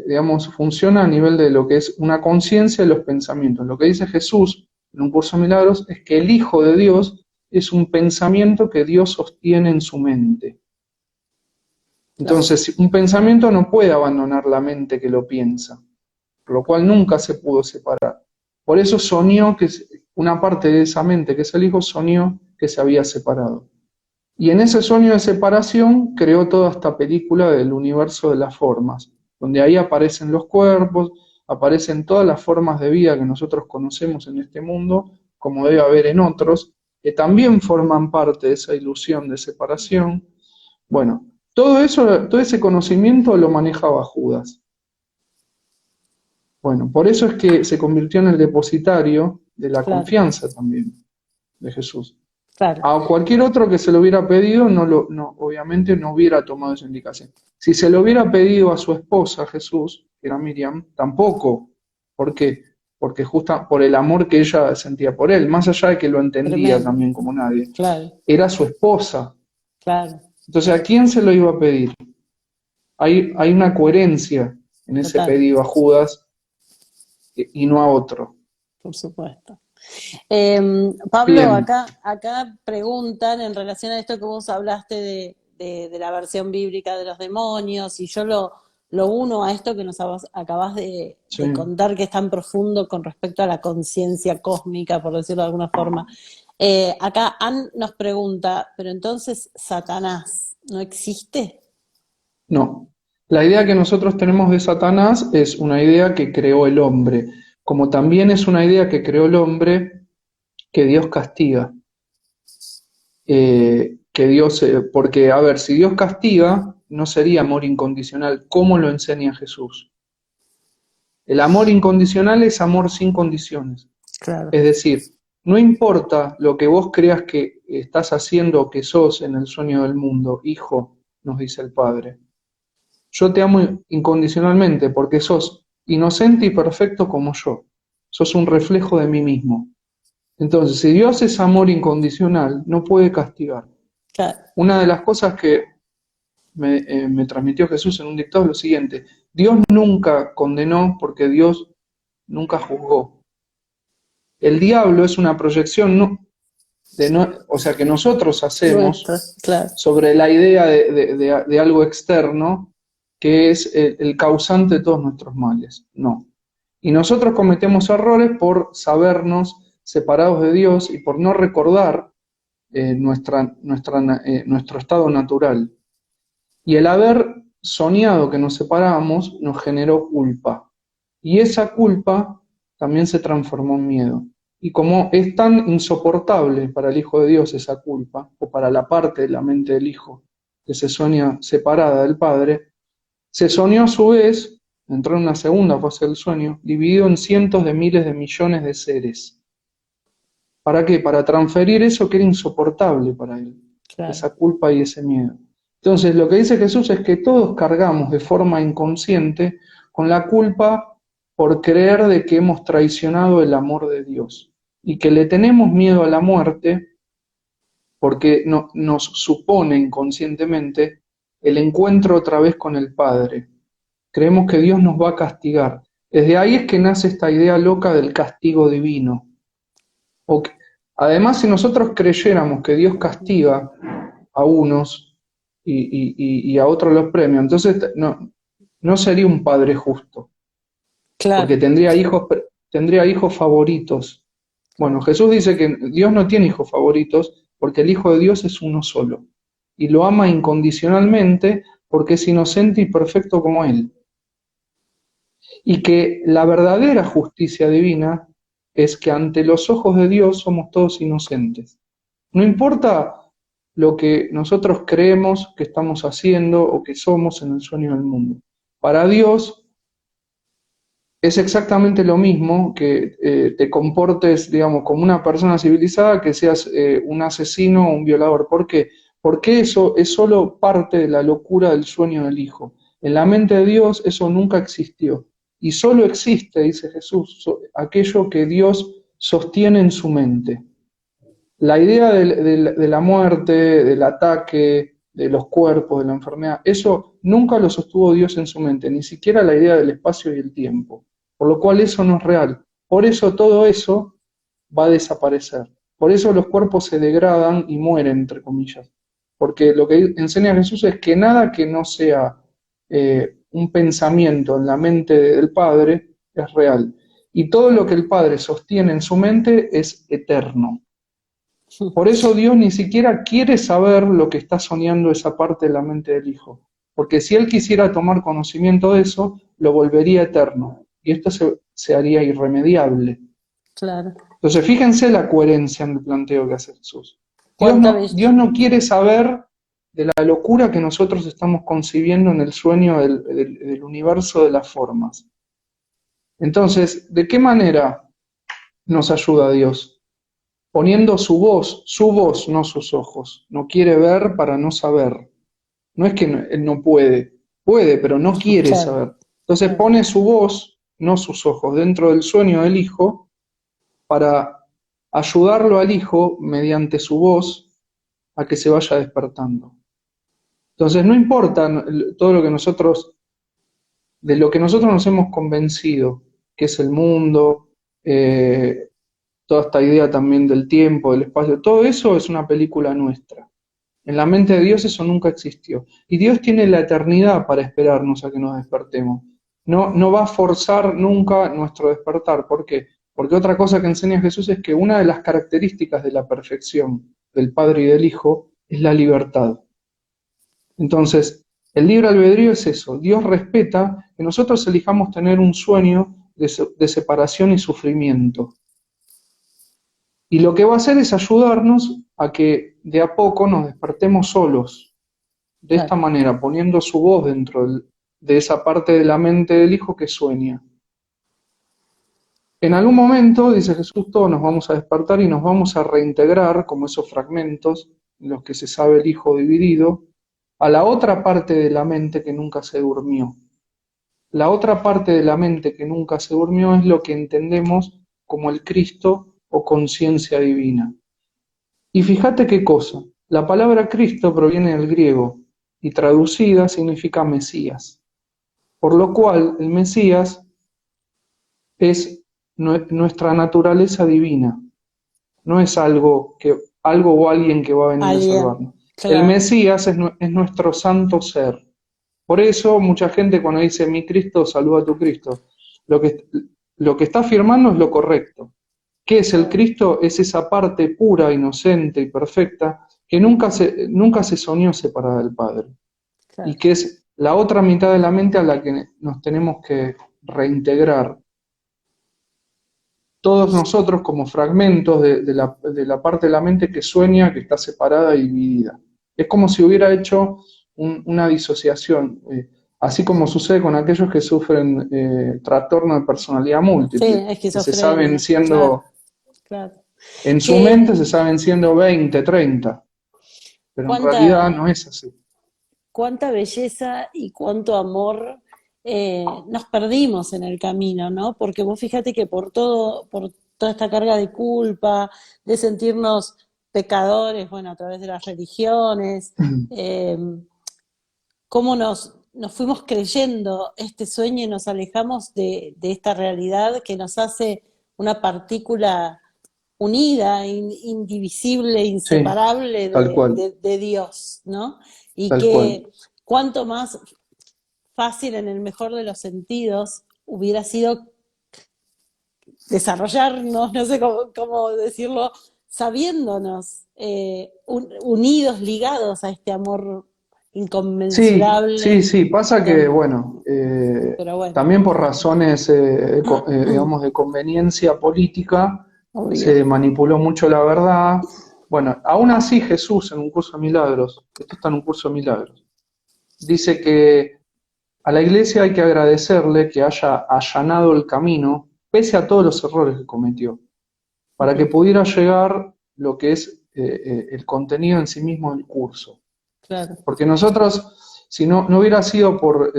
digamos, funciona a nivel de lo que es una conciencia de los pensamientos. Lo que dice Jesús en un curso de milagros es que el Hijo de Dios es un pensamiento que Dios sostiene en su mente. Claro. Entonces, un pensamiento no puede abandonar la mente que lo piensa, por lo cual nunca se pudo separar. Por eso soñó que una parte de esa mente, que es el Hijo, soñó que se había separado. Y en ese sueño de separación creó toda esta película del universo de las formas, donde ahí aparecen los cuerpos, aparecen todas las formas de vida que nosotros conocemos en este mundo, como debe haber en otros, que también forman parte de esa ilusión de separación. Bueno, todo eso, todo ese conocimiento lo manejaba Judas. Bueno, por eso es que se convirtió en el depositario de la Claro, confianza también de Jesús. claro. A cualquier otro que se lo hubiera pedido, obviamente no hubiera tomado esa indicación. Si se lo hubiera pedido a su esposa Jesús, que era Miriam, tampoco. ¿Por qué? Porque justo por el amor que ella sentía por él, más allá de que lo entendía Tremendo. también como nadie, Claro, era su esposa. claro. Entonces, ¿a quién se lo iba a pedir? Hay una coherencia en ese Total, pedido a Judas y no a otro. por supuesto. Pablo, Bien, acá preguntan en relación a esto que vos hablaste de la versión bíblica de los demonios, y yo lo uno a esto que nos acabás sí, de contar, que es tan profundo con respecto a la conciencia cósmica, por decirlo de alguna forma. Acá Ann nos pregunta, pero entonces Satanás no existe. no. La idea que nosotros tenemos de Satanás es una idea que creó el hombre, como también es una idea que creó el hombre que Dios castiga. Que Dios, porque, a ver, si Dios castiga, no sería amor incondicional. ¿Cómo lo enseña Jesús? El amor incondicional es amor sin condiciones. Claro, Es decir, no importa lo que vos creas que estás haciendo o que sos en el sueño del mundo, hijo, nos dice el Padre. Yo te amo incondicionalmente porque sos inocente y perfecto como yo. Sos un reflejo de mí mismo. Entonces, si Dios es amor incondicional, no puede castigar. claro, Una de las cosas que me transmitió Jesús en un dictado es lo siguiente: Dios nunca condenó porque Dios nunca juzgó. El diablo es una proyección o sea, que nosotros nuestro, hacemos claro, sobre la idea de algo externo que es el causante de todos nuestros males. No. Y nosotros cometemos errores por sabernos separados de Dios y por no recordar nuestro estado natural. Y el haber soñado que nos separábamos nos generó culpa. Y esa culpa también se transformó en miedo. Y como es tan insoportable para el Hijo de Dios esa culpa, o para la parte de la mente del Hijo que se sueña separada del Padre, se soñó a su vez, entró en una segunda fase del sueño, dividido en cientos de miles de millones de seres. ¿Para qué? Para transferir eso que era insoportable para él, claro. esa culpa y ese miedo. Entonces, lo que dice Jesús es que todos cargamos de forma inconsciente con la culpa por creer de que hemos traicionado el amor de Dios y que le tenemos miedo a la muerte porque nos supone inconscientemente el encuentro otra vez con el Padre. Creemos que Dios nos va a castigar. Desde ahí es que nace esta idea loca del castigo divino. O que- Además, si nosotros creyéramos que Dios castiga a unos y a otros los premia, entonces no sería un padre justo, porque Claro, tendría hijos favoritos. Bueno, claro. Jesús dice que Dios no tiene hijos favoritos porque el Hijo de Dios es uno solo y lo ama incondicionalmente porque es inocente y perfecto como Él. Y que la verdadera justicia divina es que ante los ojos de Dios somos todos inocentes. No importa lo que nosotros creemos que estamos haciendo o que somos en el sueño del mundo. Para Dios es exactamente lo mismo que te comportes, digamos, como una persona civilizada, que seas un asesino o un violador. ¿Por qué? Porque eso es solo parte de la locura del sueño del Hijo. En la mente de Dios eso nunca existió. Y solo existe, dice Jesús, aquello que Dios sostiene en su mente. La idea de la muerte, del ataque, de los cuerpos, de la enfermedad, eso nunca lo sostuvo Dios en su mente, ni siquiera la idea del espacio y el tiempo. Por lo cual eso no es real. Por eso todo eso va a desaparecer. Por eso los cuerpos se degradan y mueren, entre comillas. Porque lo que enseña Jesús es que nada que no sea un pensamiento en la mente del Padre es real. Y todo lo que el Padre sostiene en su mente es eterno. Por eso Dios ni siquiera quiere saber lo que está soñando esa parte de la mente del Hijo, porque si Él quisiera tomar conocimiento de eso, lo volvería eterno, y esto se haría irremediable. Claro. Entonces, fíjense la coherencia en el planteo que hace Jesús. Cuánta belleza. Dios no quiere saber de la locura que nosotros estamos concibiendo en el sueño del universo de las formas. Entonces, ¿de qué manera nos ayuda Dios? Poniendo su voz, no sus ojos. No quiere ver para no saber. No es que él no puede, pero no quiere Claro, saber. Entonces claro. pone su voz, no sus ojos, dentro del sueño del hijo para ayudarlo al hijo mediante su voz a que se vaya despertando. Entonces no importa todo lo que de lo que nosotros nos hemos convencido, que es el mundo, toda esta idea también del tiempo, del espacio, todo eso es una película nuestra. En la mente de Dios eso nunca existió. Y Dios tiene la eternidad para esperarnos a que nos despertemos. No va a forzar nunca nuestro despertar. ¿Por qué? Porque otra cosa que enseña Jesús es que una de las características de la perfección del Padre y del Hijo es la libertad. Entonces, el libre albedrío es eso. Dios respeta que nosotros elijamos tener un sueño de separación y sufrimiento. Y lo que va a hacer es ayudarnos a que de a poco nos despertemos solos, de esta Claro. manera, poniendo su voz dentro de esa parte de la mente del Hijo que sueña. En algún momento, dice Jesús, todos nos vamos a despertar y nos vamos a reintegrar, como esos fragmentos en los que se sabe el Hijo dividido, a la otra parte de la mente que nunca se durmió. La otra parte de la mente que nunca se durmió es lo que entendemos como el Cristo o conciencia divina. Y fíjate qué cosa, la palabra Cristo proviene del griego y traducida significa Mesías, por lo cual el Mesías es nuestra naturaleza divina, no es algo o alguien que va a venir a Alguien, salvarnos. El claro. Mesías es nuestro santo ser. Por eso mucha gente cuando dice mi Cristo, saluda a tu Cristo, lo que, lo que está afirmando es lo correcto. ¿Qué es el Claro, Cristo? Es esa parte pura, inocente y perfecta que nunca se soñó separada del Padre. Y claro. que es la otra mitad de la mente a la que nos tenemos que reintegrar. Todos nosotros como fragmentos de la parte de la mente que sueña, que está separada y dividida. Es como si hubiera hecho una disociación, así como sucede con aquellos que sufren trastorno de personalidad Sí, múltiple, que se saben esquizofrenia, claro, siendo, claro. en su Que mente se saben siendo 20, 30, pero en realidad cuánta, no es así. cuánta belleza y cuánto amor nos perdimos en el camino, ¿no? Porque vos fíjate que por toda esta carga de culpa, de sentirnos pecadores, bueno, a través de las religiones, eh, cómo nos fuimos creyendo este sueño y nos alejamos de esta realidad que nos hace una partícula unida, indivisible, Sí, inseparable tal cual, de Dios, ¿no? Y tal cual. que cuanto más fácil en el mejor de los sentidos hubiera sido desarrollarnos, no sé cómo decirlo, sabiéndonos unidos, ligados a este amor Sí, sí, inconmensurable, sí, pasa que, tan, bueno, pero bueno, también por razones, digamos, de conveniencia política, obvio. se manipuló mucho la verdad. Bueno, aún así Jesús en un curso de milagros, esto está en un curso de milagros, dice que a la iglesia hay que agradecerle que haya allanado el camino, pese a todos los errores que cometió, para que Ujú, pudiera llegar lo que es el contenido en sí mismo del curso. claro, Porque nosotros, si no hubiera sido por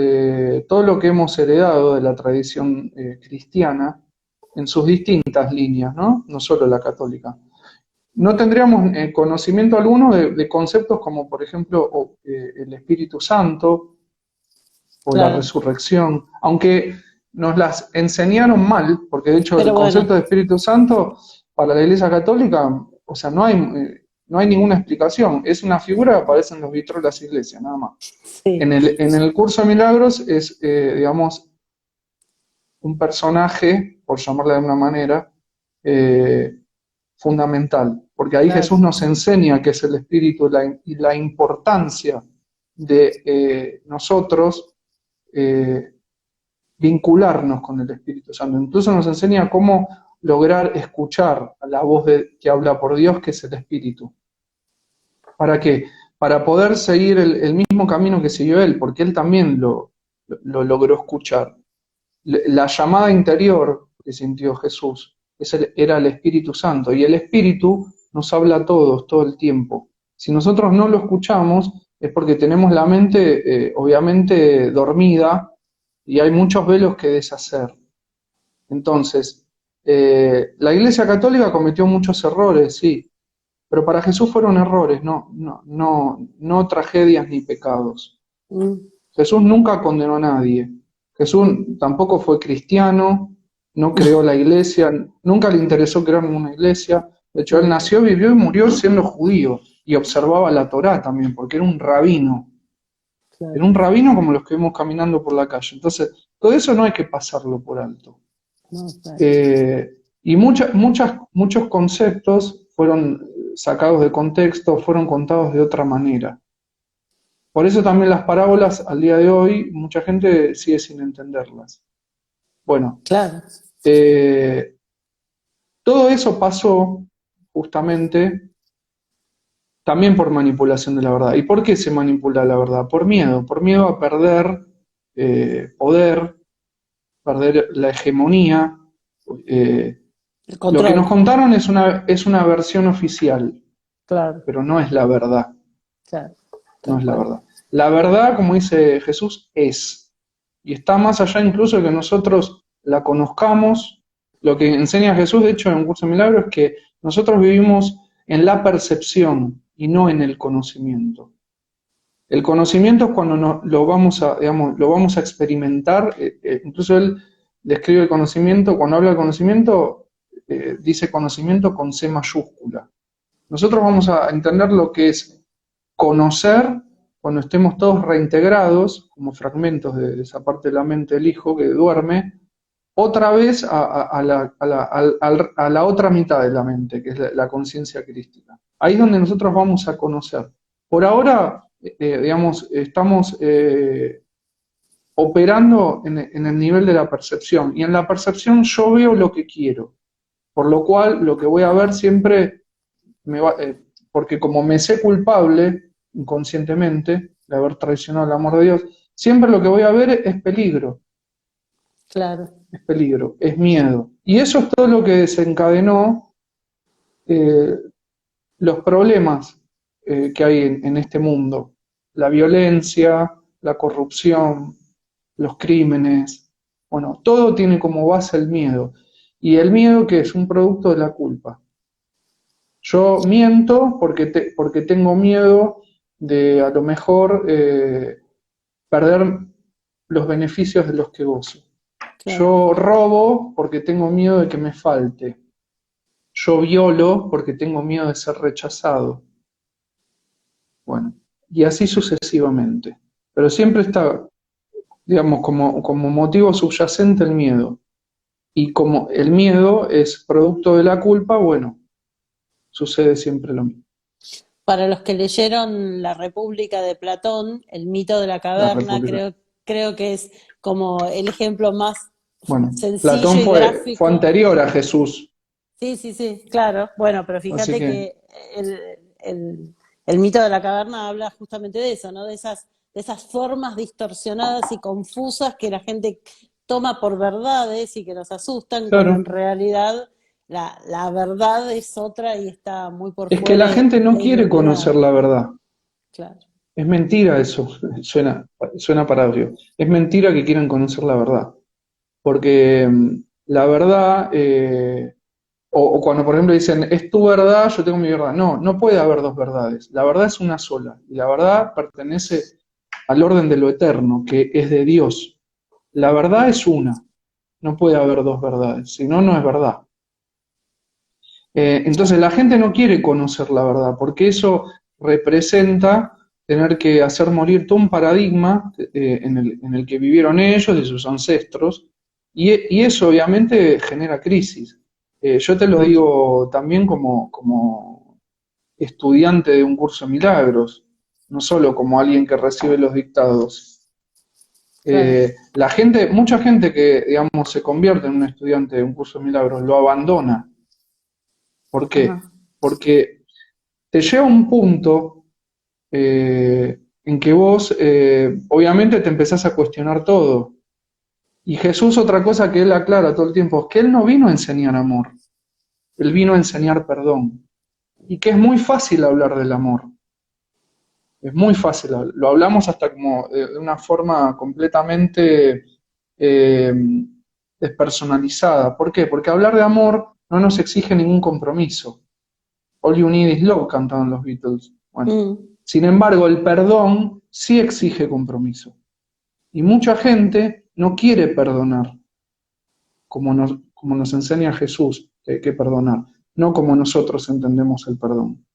todo lo que hemos heredado de la tradición cristiana, en sus distintas líneas, ¿no? No solo la católica, no tendríamos conocimiento alguno de conceptos como, por ejemplo, el Espíritu Santo o la claro. resurrección, aunque nos las enseñaron mal, porque de hecho el Pero bueno, concepto de Espíritu Santo para la Iglesia Católica, o sea, no hay ninguna explicación, es una figura que aparece en los vitros de las iglesias, nada más. sí, En el curso de milagros es, digamos, un personaje, por llamarle de alguna manera, eh, fundamental, porque ahí claro. Jesús nos enseña qué es el Espíritu y la importancia de nosotros eh, vincularnos con el Espíritu Santo. Incluso nos enseña cómo lograr escuchar a la voz que habla por Dios, que es el Espíritu. ¿Para qué? Para poder seguir el mismo camino que siguió él, porque él también lo logró escuchar. La llamada interior que sintió Jesús era el Espíritu Santo, y el Espíritu nos habla a todos, todo el tiempo. Si nosotros no lo escuchamos, es porque tenemos la mente, obviamente, dormida, y hay muchos velos que deshacer. Entonces, la Iglesia Católica cometió muchos errores, sí, pero para Jesús fueron errores, no tragedias ni pecados. Mm, Jesús nunca condenó a nadie. Jesús tampoco fue cristiano, no creó la iglesia, nunca le interesó crear una iglesia. De hecho, él nació, vivió y murió siendo judío y observaba la Torá también, porque era un rabino. Era Claro, un rabino como los que vemos caminando por la calle. Entonces, todo eso no hay que pasarlo por alto. no, claro, Y muchos conceptos fueron sacados de contexto, fueron contados de otra manera. Por eso también las parábolas al día de hoy, mucha gente sigue sin entenderlas. Bueno, claro, eh, todo eso pasó justamente también por manipulación de la verdad. ¿Y por qué se manipula la verdad? Por miedo a perder poder, perder la hegemonía. eh, el lo que nos control, contaron es una versión oficial, claro, pero no es la verdad, claro, no tal es la cual. verdad. La verdad, como dice Jesús, es. Y está más allá incluso de que nosotros la conozcamos. Lo que enseña Jesús, de hecho, en un curso de milagros, es que nosotros vivimos en la percepción y no en el conocimiento. El conocimiento es cuando lo vamos a, digamos, lo vamos a experimentar. Incluso él describe el conocimiento, cuando habla de conocimiento, dice conocimiento con C mayúscula. Nosotros vamos a entender lo que es conocer cuando estemos todos reintegrados, como fragmentos de esa parte de la mente del hijo que duerme, otra vez a la otra mitad de la mente, que es la conciencia crística. Ahí es donde nosotros vamos a conocer. Por ahora, digamos, estamos operando en el nivel de la percepción, y en la percepción yo veo lo que quiero, por lo cual lo que voy a ver siempre porque como me sé culpable inconscientemente de haber traicionado el amor de Dios, siempre lo que voy a ver Claro, es peligro, es miedo. Y eso es todo lo que desencadenó eh, los problemas que hay en este mundo. La violencia, la corrupción, los crímenes. Bueno, todo tiene como base el miedo. Y el miedo que es un producto de la culpa. Yo miento porque tengo miedo de a lo mejor perder los beneficios de los que gozo. claro. Yo robo porque tengo miedo de que me falte. Yo violo porque tengo miedo de ser rechazado. Bueno, y así sucesivamente. Pero siempre está, digamos, como motivo subyacente el miedo. Y como el miedo es producto de la culpa, bueno, sucede siempre lo mismo. Para los que leyeron La República de Platón, el mito de la La caverna, República. creo que es como el ejemplo más Bueno, sencillo Platón y fue gráfico. anterior a Jesús, Sí, sí, sí, claro. Bueno, pero así fíjate que, que el, el mito de la caverna habla justamente de eso, ¿no? De esas formas distorsionadas y confusas que la gente toma por verdades y que nos asustan, cuando en claro, realidad la verdad es otra y está muy por es que fuera la gente no e quiere conocer iluminada. la verdad. Claro, Es mentira eso, suena paradojo. Es mentira que quieran conocer la verdad, porque la verdad, o cuando por ejemplo dicen, es tu verdad, yo tengo mi verdad. No, no puede haber dos verdades. La verdad es una sola, y la verdad pertenece al orden de lo eterno, que es de Dios. La verdad es una, no puede haber dos verdades, si no, no es verdad. Entonces claro. la gente no quiere conocer la verdad, porque eso representa tener que hacer morir todo un paradigma en el que vivieron ellos y sus ancestros, y eso obviamente genera crisis. Yo te lo digo también como estudiante de un curso de milagros, no solo como alguien que recibe los dictados. Claro, Mucha gente que, digamos, se convierte en un estudiante de un curso de milagros, lo abandona. ¿Por qué? ajá, Porque te lleva a un punto en que vos obviamente te empezás a cuestionar todo. Y Jesús, otra cosa que él aclara todo el tiempo, es que él no vino a enseñar amor, él vino a enseñar perdón. Y que es muy fácil hablar del amor, es muy fácil, lo hablamos hasta como de una forma completamente eh, despersonalizada. ¿Por qué? Porque hablar de amor no nos exige ningún compromiso. All You Need Is Love cantaban los Beatles. Bueno, mm, sin embargo, el perdón sí exige compromiso. Y mucha gente no quiere perdonar, como, como nos enseña Jesús que hay que perdonar, no como nosotros entendemos el perdón.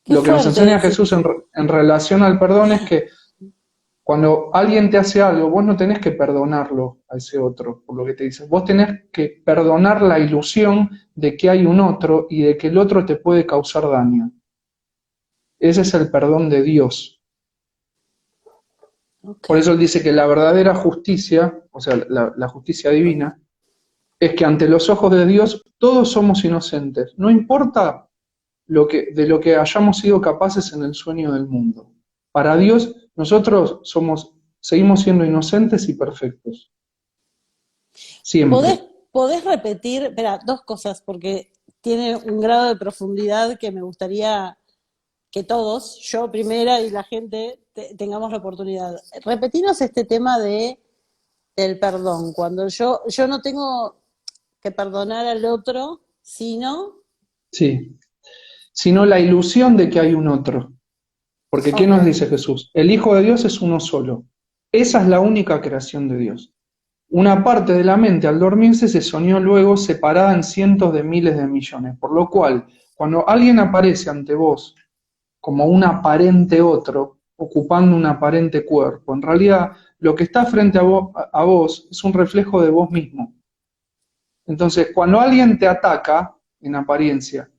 Qué Lo que nos fuerte enseña decir Jesús eso. en relación al perdón es que cuando alguien te hace algo, vos no tenés que perdonarlo a ese otro por lo que te dice. Vos tenés que perdonar la ilusión de que hay un otro y de que el otro te puede causar daño. Ese es el perdón de Dios. Ok. Por eso él dice que la verdadera justicia, o sea, la justicia divina, es que ante los ojos de Dios todos somos inocentes. No importa de lo que hayamos sido capaces en el sueño del mundo. Para Dios, nosotros seguimos siendo inocentes y perfectos. ¿Podés, Siempre. podés repetir, espera, dos cosas, porque tiene un grado de profundidad que me gustaría que todos, yo primera y la gente, tengamos la oportunidad. Repetirnos este tema del perdón. Cuando yo no tengo que perdonar al otro, sino, Sí. Sino la ilusión de que hay un otro. Porque ¿qué ok, nos dice Jesús? El Hijo de Dios es uno solo. Esa es la única creación de Dios. Una parte de la mente al dormirse se soñó luego separada en cientos de miles de millones, por lo cual, cuando alguien aparece ante vos como un aparente otro, ocupando un aparente cuerpo, en realidad lo que está frente a vos es un reflejo de vos mismo. Entonces, cuando alguien te ataca, en apariencia,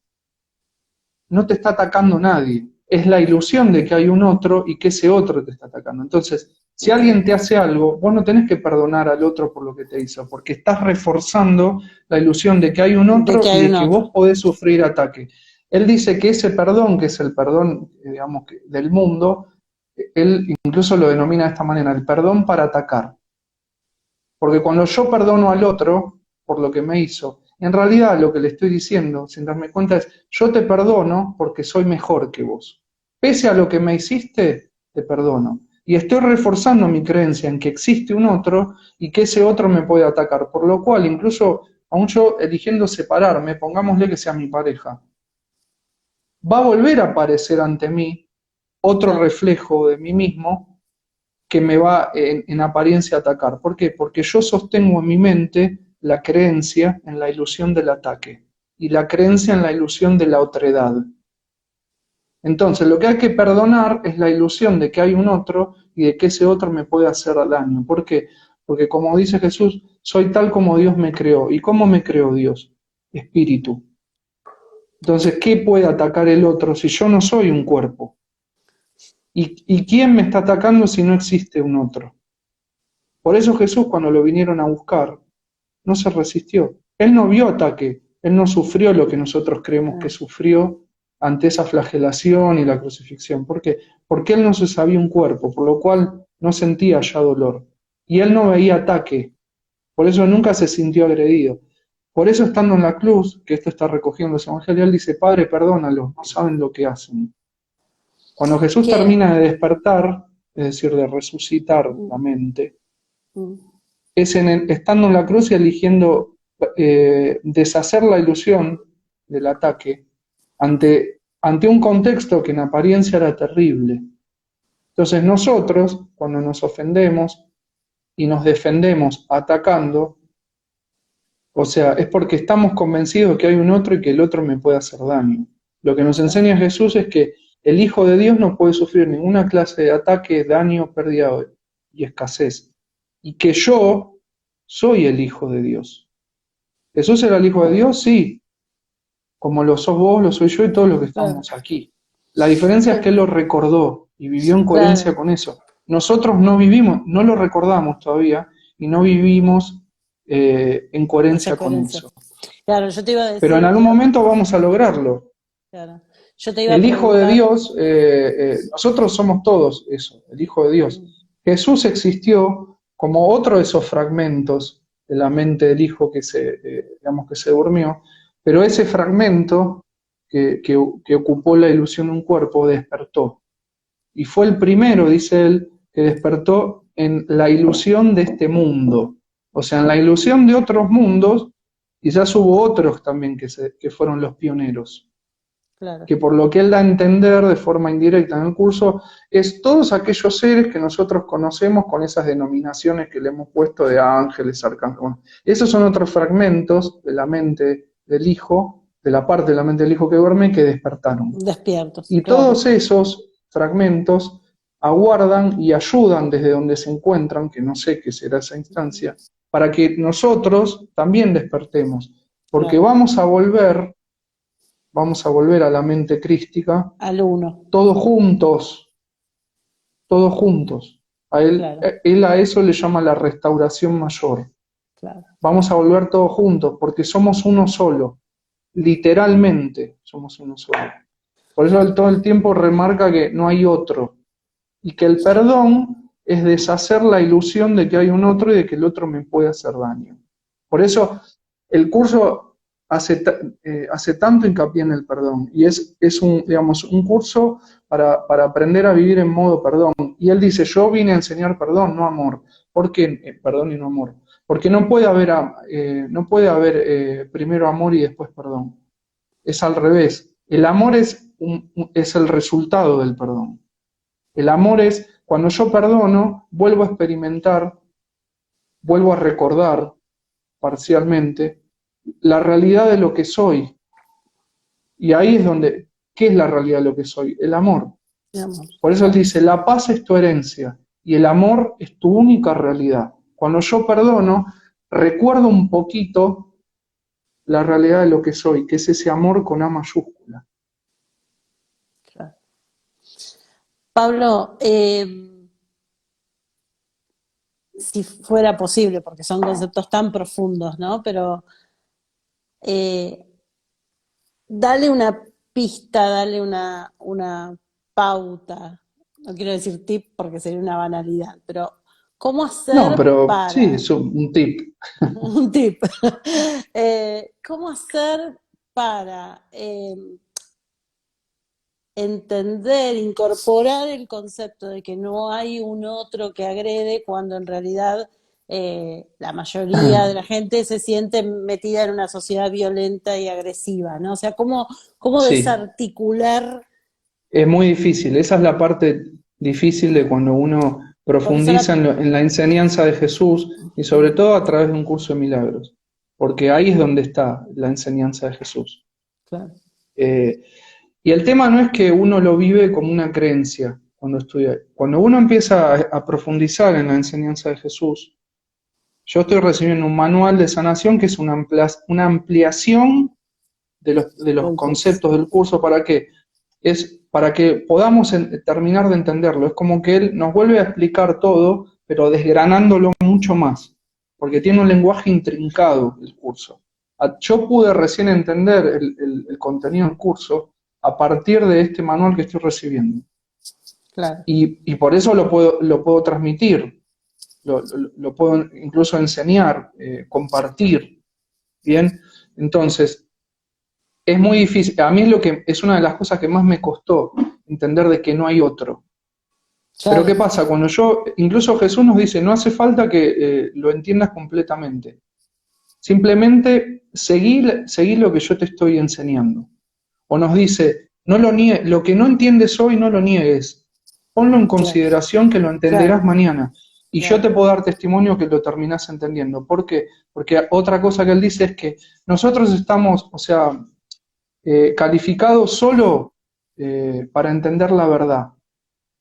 no te está atacando nadie. Es la ilusión de que hay un otro y que ese otro te está atacando. Entonces, si ok, alguien te hace algo, vos no tenés que perdonar al otro por lo que te hizo, porque estás reforzando la ilusión de que hay un de que otro y hay de un que otro. vos podés sufrir ataque. Él dice que ese perdón, que es el perdón, digamos, del mundo, él incluso lo denomina de esta manera, el perdón para atacar. Porque cuando yo perdono al otro por lo que me hizo, en realidad lo que le estoy diciendo, sin darme cuenta, es, yo te perdono porque soy mejor que vos. Pese a lo que me hiciste, te perdono. Y estoy reforzando mi creencia en que existe un otro y que ese otro me puede atacar. Por lo cual, incluso aun yo eligiendo separarme, pongámosle que sea mi pareja, va a volver a aparecer ante mí otro Claro. reflejo de mí mismo que me va en apariencia a atacar. ¿Por qué? Porque yo sostengo en mi mente la creencia en la ilusión del ataque y la creencia en la ilusión de la otredad. Entonces, lo que hay que perdonar es la ilusión de que hay un otro y de que ese otro me puede hacer daño. ¿Por qué? Porque como dice Jesús, soy tal como Dios me creó. ¿Y cómo me creó Dios? Espíritu. Entonces, ¿qué puede atacar el otro si yo no soy un cuerpo? ¿Y quién me está atacando si no existe un otro? Por eso Jesús, cuando lo vinieron a buscar, no se resistió. Él no vio ataque, él no sufrió lo que nosotros creemos que Ah, sufrió ante esa flagelación y la crucifixión. ¿Por qué? Porque él no se sabía un cuerpo, por lo cual no sentía ya dolor. Y él no veía ataque, por eso nunca se sintió agredido. Por eso estando en la cruz, que esto está recogiendo los evangelios, él dice, Padre, perdónalos, no saben lo que hacen. Cuando Jesús que, termina de despertar, es decir, de resucitar la mm, mente, mm, es estando en la cruz y eligiendo deshacer la ilusión del ataque ante un contexto que en apariencia era terrible. Entonces nosotros, cuando nos ofendemos y nos defendemos atacando, o sea, es porque estamos convencidos que hay un otro y que el otro me puede hacer daño. Lo que nos claro. enseña Jesús es que el Hijo de Dios no puede sufrir ninguna clase de ataque, daño, pérdida y escasez. Y que yo soy el Hijo de Dios. ¿Jesús era el Hijo de Dios? Sí. Como lo sos vos, lo soy yo y todos los que Claro, estamos aquí. La diferencia es que claro, Él lo recordó y vivió en coherencia claro, con eso. Nosotros no vivimos, no lo recordamos todavía y no vivimos en esa coherencia con coherencia. eso. Claro, yo te iba a Pero en decir algún que, momento vamos a lograrlo. claro, yo te iba a El Hijo de preguntar, Dios, nosotros somos todos eso, el Hijo de Dios. mm, Jesús existió como otro de esos fragmentos de la mente del Hijo digamos, que se durmió, pero ese fragmento que ocupó la ilusión de un cuerpo despertó. Y fue el primero, dice él, que despertó en la ilusión de este mundo. O sea, en la ilusión de otros mundos, quizás hubo otros también que fueron los pioneros. claro, que por lo que él da a entender de forma indirecta en el curso, es todos aquellos seres que nosotros conocemos con esas denominaciones que le hemos puesto de ángeles, arcángeles. Bueno, esos son otros fragmentos de la mente del Hijo, de la parte de la mente del Hijo que duerme, que despertaron. despiertos, Y claro, todos esos fragmentos aguardan y ayudan desde donde se encuentran, que no sé qué será esa instancia, para que nosotros también despertemos, porque claro, vamos a volver a la mente crística, al uno, todos juntos, todos juntos. claro, Él a eso le llama la restauración mayor. claro, Vamos a volver todos juntos, porque somos uno solo, literalmente somos uno solo. Por eso él todo el tiempo remarca que no hay otro, y que el perdón es deshacer la ilusión de que hay un otro y de que el otro me puede hacer daño. Por eso el curso hace tanto hincapié en el perdón, y es un, digamos, un curso para aprender a vivir en modo perdón. Y él dice, yo vine a enseñar perdón, no amor. ¿Por qué perdón y no amor? Porque no puede haber primero amor y después perdón. Es al revés. El amor es el resultado del perdón. El amor es cuando yo perdono, vuelvo a experimentar, vuelvo a recordar parcialmente la realidad de lo que soy. Y ahí es donde, ¿qué es la realidad de lo que soy? El amor. mi amor, Por eso él claro, dice, la paz es tu herencia y el amor es tu única realidad. Cuando yo perdono, recuerdo un poquito la realidad de lo que soy, que es ese amor con A mayúscula. claro. Pablo, si fuera posible, porque son conceptos tan profundos, ¿no? Pero eh, dale una pista, dale una pauta, no quiero decir tip porque sería una banalidad, pero ¿cómo No, hacer pero sí, para, es un tip. un tip, ¿cómo hacer para entender, incorporar el concepto de que no hay un otro que agrede cuando en realidad la mayoría de la gente se siente metida en una sociedad violenta y agresiva, ¿no? O sea, cómo Sí, desarticular, es muy difícil. Esa es la parte difícil de cuando uno profundiza profesora, en la enseñanza de Jesús y sobre todo a través de un curso de milagros, porque ahí es donde está la enseñanza de Jesús. claro, Eh, y el tema no es que uno lo vive como una creencia cuando estudia. Cuando uno empieza a profundizar en la enseñanza de Jesús, yo estoy recibiendo un manual de sanación que es una ampliación de los del curso, conceptos del curso. ¿Para qué? Es para que podamos terminar de entenderlo. Es como que él nos vuelve a explicar todo, pero desgranándolo mucho más, porque tiene un lenguaje intrincado el curso. Yo pude recién entender el contenido del curso a partir de este manual que estoy recibiendo. claro, Y por eso lo puedo transmitir, lo puedo incluso enseñar, compartir. Bien, entonces, es muy difícil. A mí es lo que es una de las cosas que más me costó entender de que no hay otro. Pero claro, ¿qué pasa? Incluso Jesús nos dice, no hace falta que lo entiendas completamente. Simplemente seguí lo que yo te estoy enseñando. O nos dice, lo que no entiendes hoy no lo niegues. Ponlo en claro, consideración que lo entenderás claro, mañana. Y yo te claro, puedo dar testimonio que lo terminás entendiendo. ¿Por qué? Porque otra cosa que él dice es que nosotros estamos, o sea, calificado solo para entender la verdad,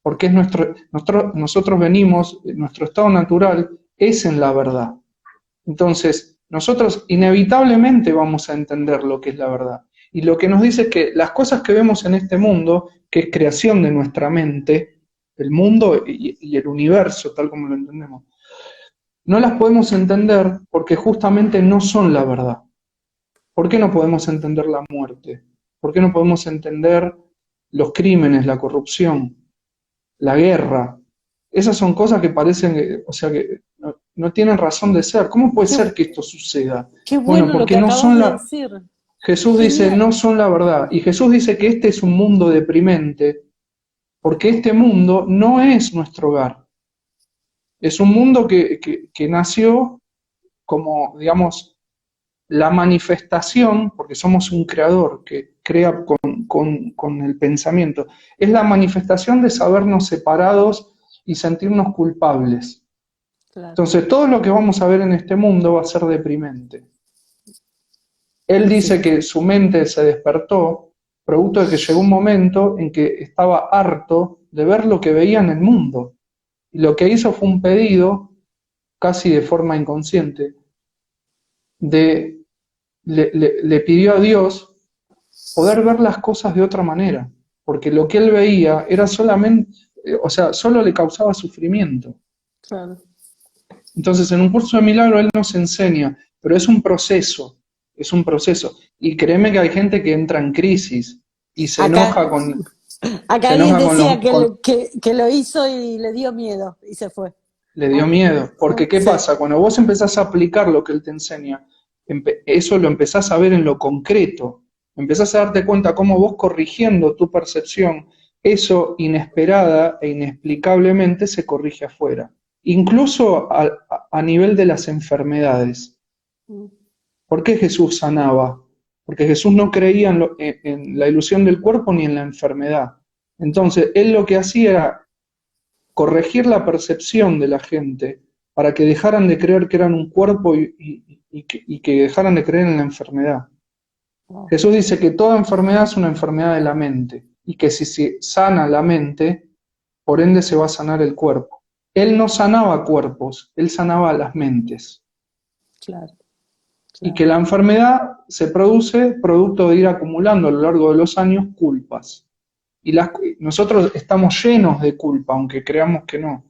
porque es nosotros venimos, nuestro estado natural es en la verdad. Entonces, nosotros inevitablemente vamos a entender lo que es la verdad. Y lo que nos dice es que las cosas que vemos en este mundo, que es creación de nuestra mente, el mundo y el universo, tal como lo entendemos, no las podemos entender porque justamente no son la verdad. ¿Por qué no podemos entender la muerte? ¿Por qué no podemos entender los crímenes, la corrupción, la guerra? Esas son cosas que parecen, o sea, que no tienen razón de ser. ¿Cómo puede qué, ser que esto suceda? qué Bueno, bueno lo porque que no acabas son de la... decir, Jesús dice, genial, no son la verdad. Y Jesús dice que este es un mundo deprimente, porque este mundo no es nuestro hogar. Es un mundo que nació como, digamos, la manifestación, porque somos un creador que crea con el pensamiento, es la manifestación de sabernos separados y sentirnos culpables. claro. Entonces, todo lo que vamos a ver en este mundo va a ser deprimente. Él dice Sí, que su mente se despertó, producto de que llegó un momento en que estaba harto de ver lo que veía en el mundo. Y lo que hizo fue un pedido, casi de forma inconsciente, le pidió a Dios poder ver las cosas de otra manera, porque lo que él veía era solamente, o sea, solo le causaba sufrimiento. claro. Entonces, en un curso de milagro él nos enseña, pero es un proceso. Y créeme que hay gente que entra en crisis y Acá, acá se alguien enoja decía que, con que lo hizo y le dio miedo y se fue. le dio miedo. Porque ¿qué Sí, pasa? Cuando vos empezás a aplicar lo que él te enseña, eso lo empezás a ver en lo concreto. Empezás a darte cuenta cómo vos corrigiendo tu percepción, eso inesperada e inexplicablemente se corrige afuera. Incluso a nivel de las enfermedades. ¿Por qué Jesús sanaba? Porque Jesús no creía en la ilusión del cuerpo ni en la enfermedad. Entonces, él lo que hacía era corregir la percepción de la gente para que dejaran de creer que eran un cuerpo y que dejaran de creer en la enfermedad. wow, Jesús dice que toda enfermedad es una enfermedad de la mente y que si se sana la mente, por ende se va a sanar el cuerpo. Él no sanaba cuerpos, él sanaba las mentes. claro, Y que claro. la enfermedad se produce producto de ir acumulando a lo largo de los años culpas. Y nosotros estamos llenos de culpa, aunque creamos que no,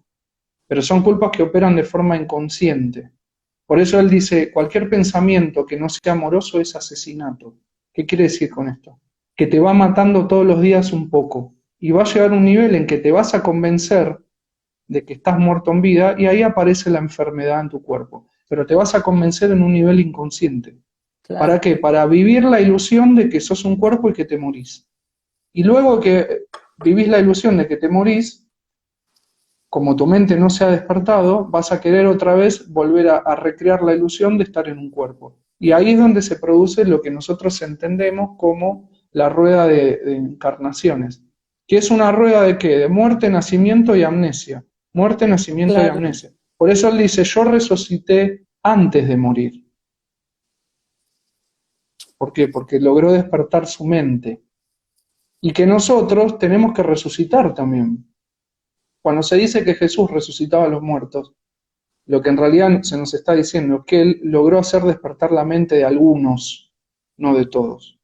pero son culpas que operan de forma inconsciente. Por eso él dice, cualquier pensamiento que no sea amoroso es asesinato. ¿Qué quiere decir con esto? Que te va matando todos los días un poco. Y va a llegar un nivel en que te vas a convencer de que estás muerto en vida y ahí aparece la enfermedad en tu cuerpo. Pero te vas a convencer en un nivel inconsciente. ¿Para Claro. qué? Para vivir la ilusión de que sos un cuerpo y que te morís. Y luego que vivís la ilusión de que te morís, como tu mente no se ha despertado, vas a querer otra vez volver a recrear la ilusión de estar en un cuerpo. Y ahí es donde se produce lo que nosotros entendemos como la rueda de encarnaciones. ¿Que es una rueda de qué? De muerte, nacimiento y amnesia. Muerte, nacimiento y Claro. amnesia. Por eso él dice, yo resucité antes de morir. ¿Por qué? Porque logró despertar su mente. Y que nosotros tenemos que resucitar también. Cuando se dice que Jesús resucitaba a los muertos, lo que en realidad se nos está diciendo es que él logró hacer despertar la mente de algunos, no de todos.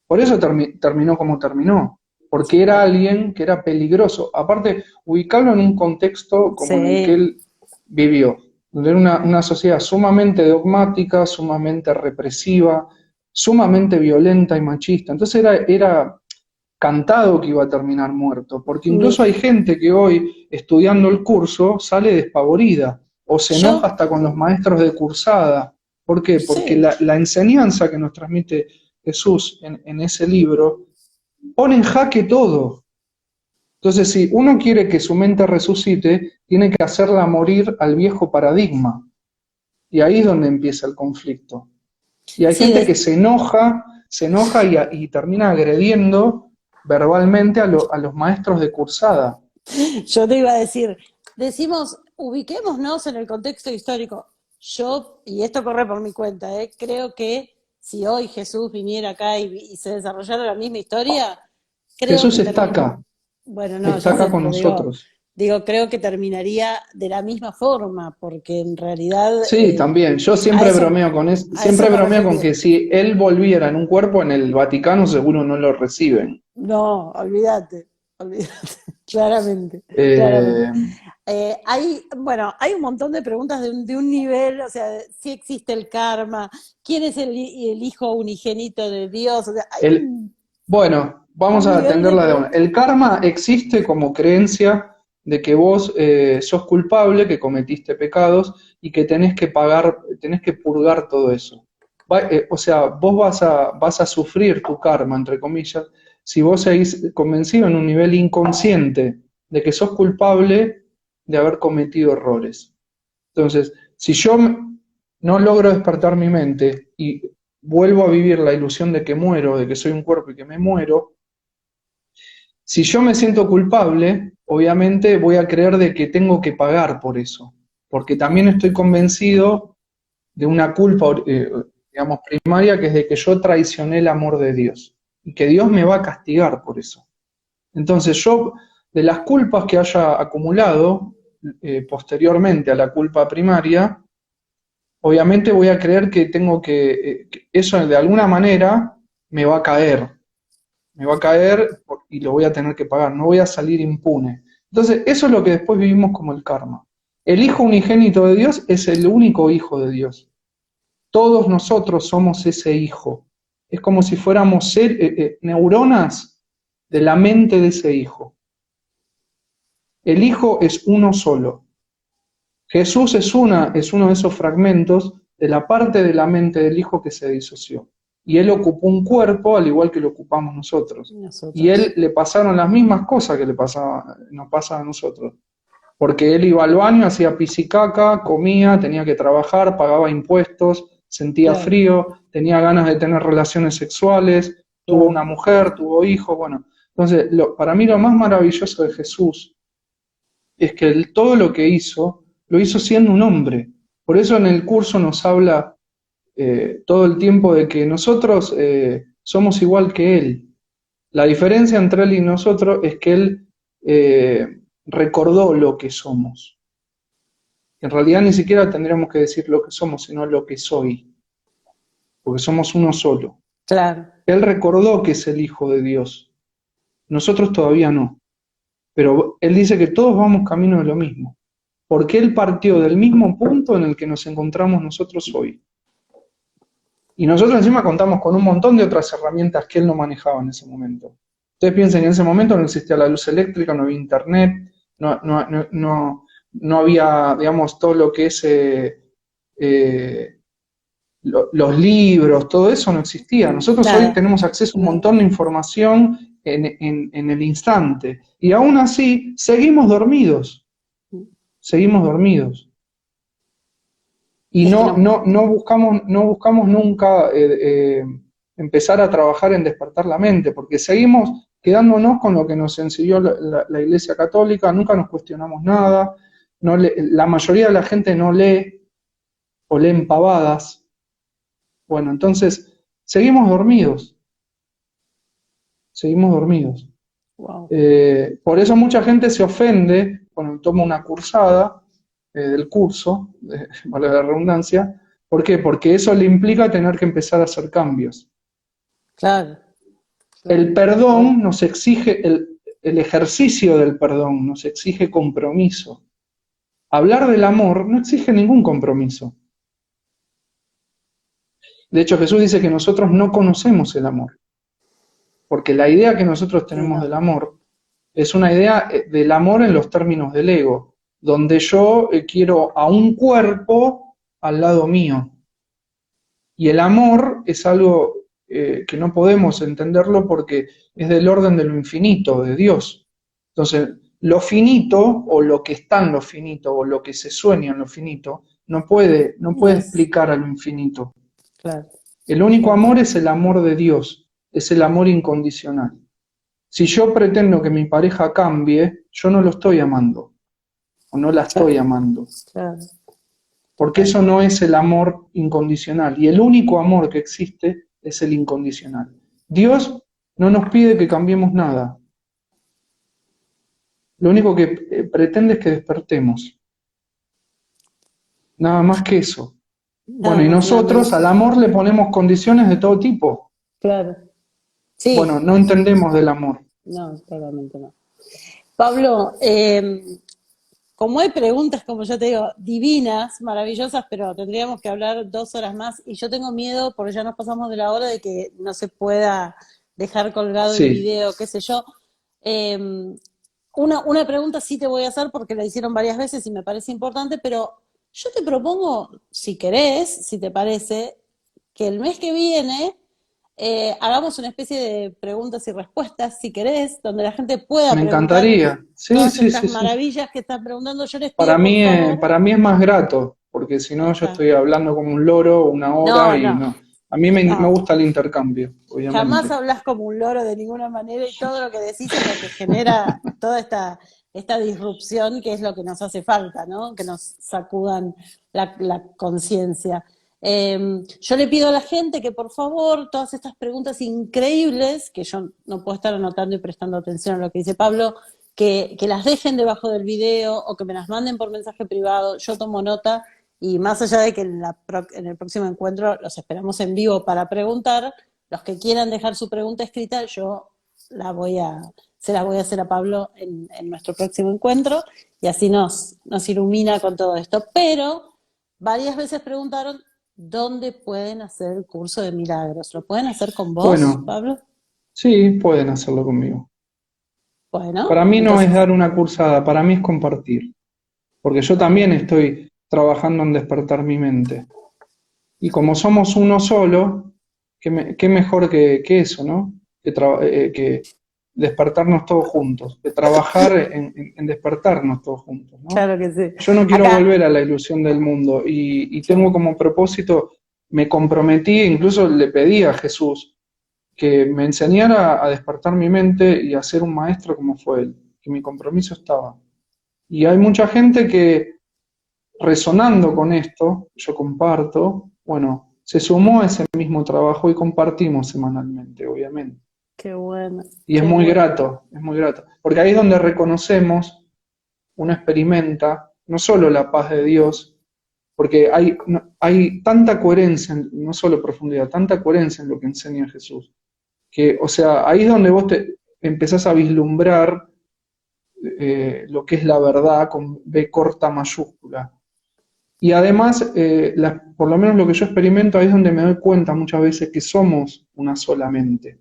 Por eso terminó como terminó, porque era alguien que era peligroso. Aparte, ubicarlo en un contexto como en el que Sí, él vivió, donde era una sociedad sumamente dogmática, sumamente represiva, sumamente violenta y machista. Entonces era cantado que iba a terminar muerto, porque mi- incluso hay gente que hoy, estudiando el curso, sale despavorida o se enoja yo, hasta con los maestros de cursada. ¿Por qué? Porque sí, la enseñanza que nos transmite Jesús en ese libro pone en jaque todo. Entonces, si uno quiere que su mente resucite, tiene que hacerla morir al viejo paradigma. Y ahí es donde empieza el conflicto. Y hay sí, gente que se enoja y termina agrediendo verbalmente a los maestros de cursada. yo te iba a decir, decimos, ubiquémonos en el contexto histórico. Yo, y esto corre por mi cuenta, creo que si hoy Jesús viniera acá y se desarrollara la misma historia, creo Jesús que termina. Bueno, no, está ya acá sé, con pero nosotros. digo, creo que terminaría de la misma forma, porque en realidad Sí, también. Yo a siempre eso, bromeo con eso, a eso siempre me bromeo con refería. que si él volviera en un cuerpo en el Vaticano seguro no lo reciben. No, olvídate, olvídate, claramente, claramente. Eh, Bueno, hay un montón de preguntas de un nivel, o sea, si existe el karma, quién es el hijo unigénito de Dios, o sea, hay el, bueno, vamos un a nivel de atenderla de una. preguntas. El karma existe como creencia de que vos sos culpable, que cometiste pecados y que tenés que pagar, tenés que purgar todo eso. O sea, vos vas a sufrir tu karma, entre comillas, si vos seguís convencido en un nivel inconsciente de que sos culpable de haber cometido errores. Entonces, si yo no logro despertar mi mente y vuelvo a vivir la ilusión de que muero, de que soy un cuerpo y que me muero, si yo me siento culpable, obviamente voy a creer de que tengo que pagar por eso, porque también estoy convencido de una culpa, digamos, primaria, que es de que yo traicioné el amor de Dios y que Dios me va a castigar por eso. Entonces yo, de las culpas que haya acumulado posteriormente a la culpa primaria, obviamente voy a creer que tengo que eso de alguna manera me va a caer, y lo voy a tener que pagar, no voy a salir impune. Entonces, eso es lo que después vivimos como el karma. El Hijo unigénito de Dios es el único Hijo de Dios. Todos nosotros somos ese Hijo. Es como si fuéramos neuronas de la mente de ese Hijo. El Hijo es uno solo. Jesús es uno de esos fragmentos de la parte de la mente del Hijo que se disoció. Y Él ocupó un cuerpo al igual que lo ocupamos nosotros. Y Él le pasaron las mismas cosas que nos pasan a nosotros. Porque Él iba al baño, hacía pis y caca, comía, tenía que trabajar, pagaba impuestos, sentía frío, tenía ganas de tener relaciones sexuales, tuvo una mujer, tuvo hijos, bueno. Entonces, para mí lo más maravilloso de Jesús es que todo lo que hizo, lo hizo siendo un hombre. Por eso en el curso nos habla todo el tiempo de que nosotros somos igual que Él. La diferencia entre Él y nosotros es que Él recordó lo que somos. En realidad ni siquiera tendríamos que decir lo que somos, sino lo que soy, porque somos uno solo. Claro. Él recordó que es el Hijo de Dios. Nosotros todavía no. Pero Él dice que todos vamos camino de lo mismo, porque Él partió del mismo punto en el que nos encontramos nosotros hoy. Y nosotros encima contamos con un montón de otras herramientas que Él no manejaba en ese momento. Ustedes piensen que en ese momento no existía la luz eléctrica, no había internet, no había, digamos, todo lo que es los libros, todo eso no existía. Nosotros hoy tenemos acceso a un montón de información en el instante. Y aún así, seguimos dormidos. Seguimos dormidos. Y no buscamos nunca empezar a trabajar en despertar la mente, porque seguimos quedándonos con lo que nos enseñó la Iglesia Católica, nunca nos cuestionamos nada, la mayoría de la gente no lee o leen pavadas. Bueno, entonces, seguimos dormidos. Seguimos dormidos. Wow. Por eso mucha gente se ofende cuando toma una cursada del curso, vale la redundancia. ¿Por qué? Porque eso le implica tener que empezar a hacer cambios. Claro. El perdón nos exige, el ejercicio del perdón nos exige compromiso. Hablar del amor no exige ningún compromiso. De hecho, Jesús dice que nosotros no conocemos el amor, porque la idea que nosotros tenemos del amor es una idea del amor en los términos del ego, donde yo quiero a un cuerpo al lado mío. Y el amor es algo que no podemos entenderlo porque es del orden de lo infinito, de Dios. Entonces, lo finito, o lo que está en lo finito, o lo que se sueña en lo finito, no puede explicar a lo infinito. Claro. El único amor es el amor de Dios, es el amor incondicional. Si yo pretendo que mi pareja cambie, yo no lo estoy amando, o no la estoy amando. Claro. Porque eso no es el amor incondicional. Y el único amor que existe es el incondicional. Dios no nos pide que cambiemos nada. Lo único que pretende es que despertemos. Nada más que eso. Bueno, y nosotros al amor le ponemos condiciones de todo tipo. Claro. Sí. Bueno, no entendemos del amor. No, claramente no. Pablo, como hay preguntas, como ya te digo, divinas, maravillosas, pero tendríamos que hablar 2 horas más y yo tengo miedo, porque ya nos pasamos de la hora, de que no se pueda dejar colgado el video, qué sé yo. Una pregunta sí te voy a hacer porque la hicieron varias veces y me parece importante, pero yo te propongo, si querés, si te parece, que el mes que viene hagamos una especie de preguntas y respuestas, si querés, donde la gente pueda Me preguntar encantaría. todas estas maravillas que están preguntando. Yo les pido, para mí es más grato, porque si no yo Claro. estoy hablando como un loro una hora No, y no, no. A mí me no. gusta el intercambio, Jamás obviamente. hablas como un loro de ninguna manera y todo lo que decís es lo que genera toda esta disrupción que es lo que nos hace falta, ¿no? Que nos sacudan la conciencia. Yo le pido a la gente que por favor todas estas preguntas increíbles, que yo no puedo estar anotando y prestando atención a lo que dice Pablo, que las dejen debajo del video o que me las manden por mensaje privado, yo tomo nota y más allá de que en el próximo encuentro los esperamos en vivo para preguntar, los que quieran dejar su pregunta escrita, yo se la voy a hacer a Pablo en nuestro próximo encuentro y así nos ilumina con todo esto. Pero varias veces preguntaron dónde pueden hacer el curso de milagros. ¿Lo pueden hacer con vos, Bueno, Pablo? sí, pueden hacerlo conmigo. Para Bueno, mí no es entonces, dar una cursada, para mí es compartir, porque yo también bueno, estoy trabajando en despertar mi mente. Y como somos uno solo, qué mejor que eso, ¿no? Que despertarnos todos juntos, que trabajar en despertarnos todos juntos, ¿no? claro que sí. Yo no quiero Acá, volver a la ilusión del mundo y tengo claro, como propósito, me comprometí, incluso le pedí a Jesús que me enseñara a despertar mi mente y a ser un maestro como fue él, que mi compromiso estaba. Y hay mucha gente que resonando con esto, yo comparto, bueno, se sumó a ese mismo trabajo y compartimos semanalmente, obviamente. qué bueno, Y qué bueno. es muy grato, porque ahí es donde reconocemos, uno experimenta no solo la paz de Dios, porque hay tanta coherencia, no solo profundidad, tanta coherencia en lo que enseña Jesús, que, o sea, ahí es donde vos te empezás a vislumbrar lo que es la verdad con B corta mayúscula. Y además, por lo menos lo que yo experimento, ahí es donde me doy cuenta muchas veces que somos una sola mente.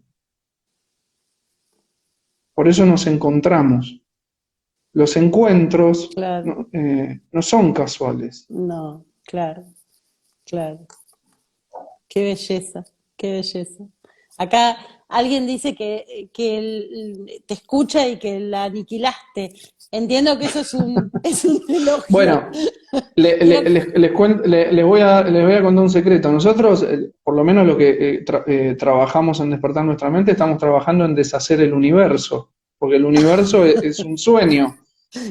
Por eso nos encontramos. Los encuentros Claro, no son casuales. no, claro, claro. Qué belleza, qué belleza. Acá alguien dice que te escucha y que la aniquilaste. Entiendo que eso es un elogio. Bueno, les voy a contar un secreto. Nosotros, por lo menos lo que trabajamos en despertar nuestra mente, estamos trabajando en deshacer el universo, porque el universo es un sueño,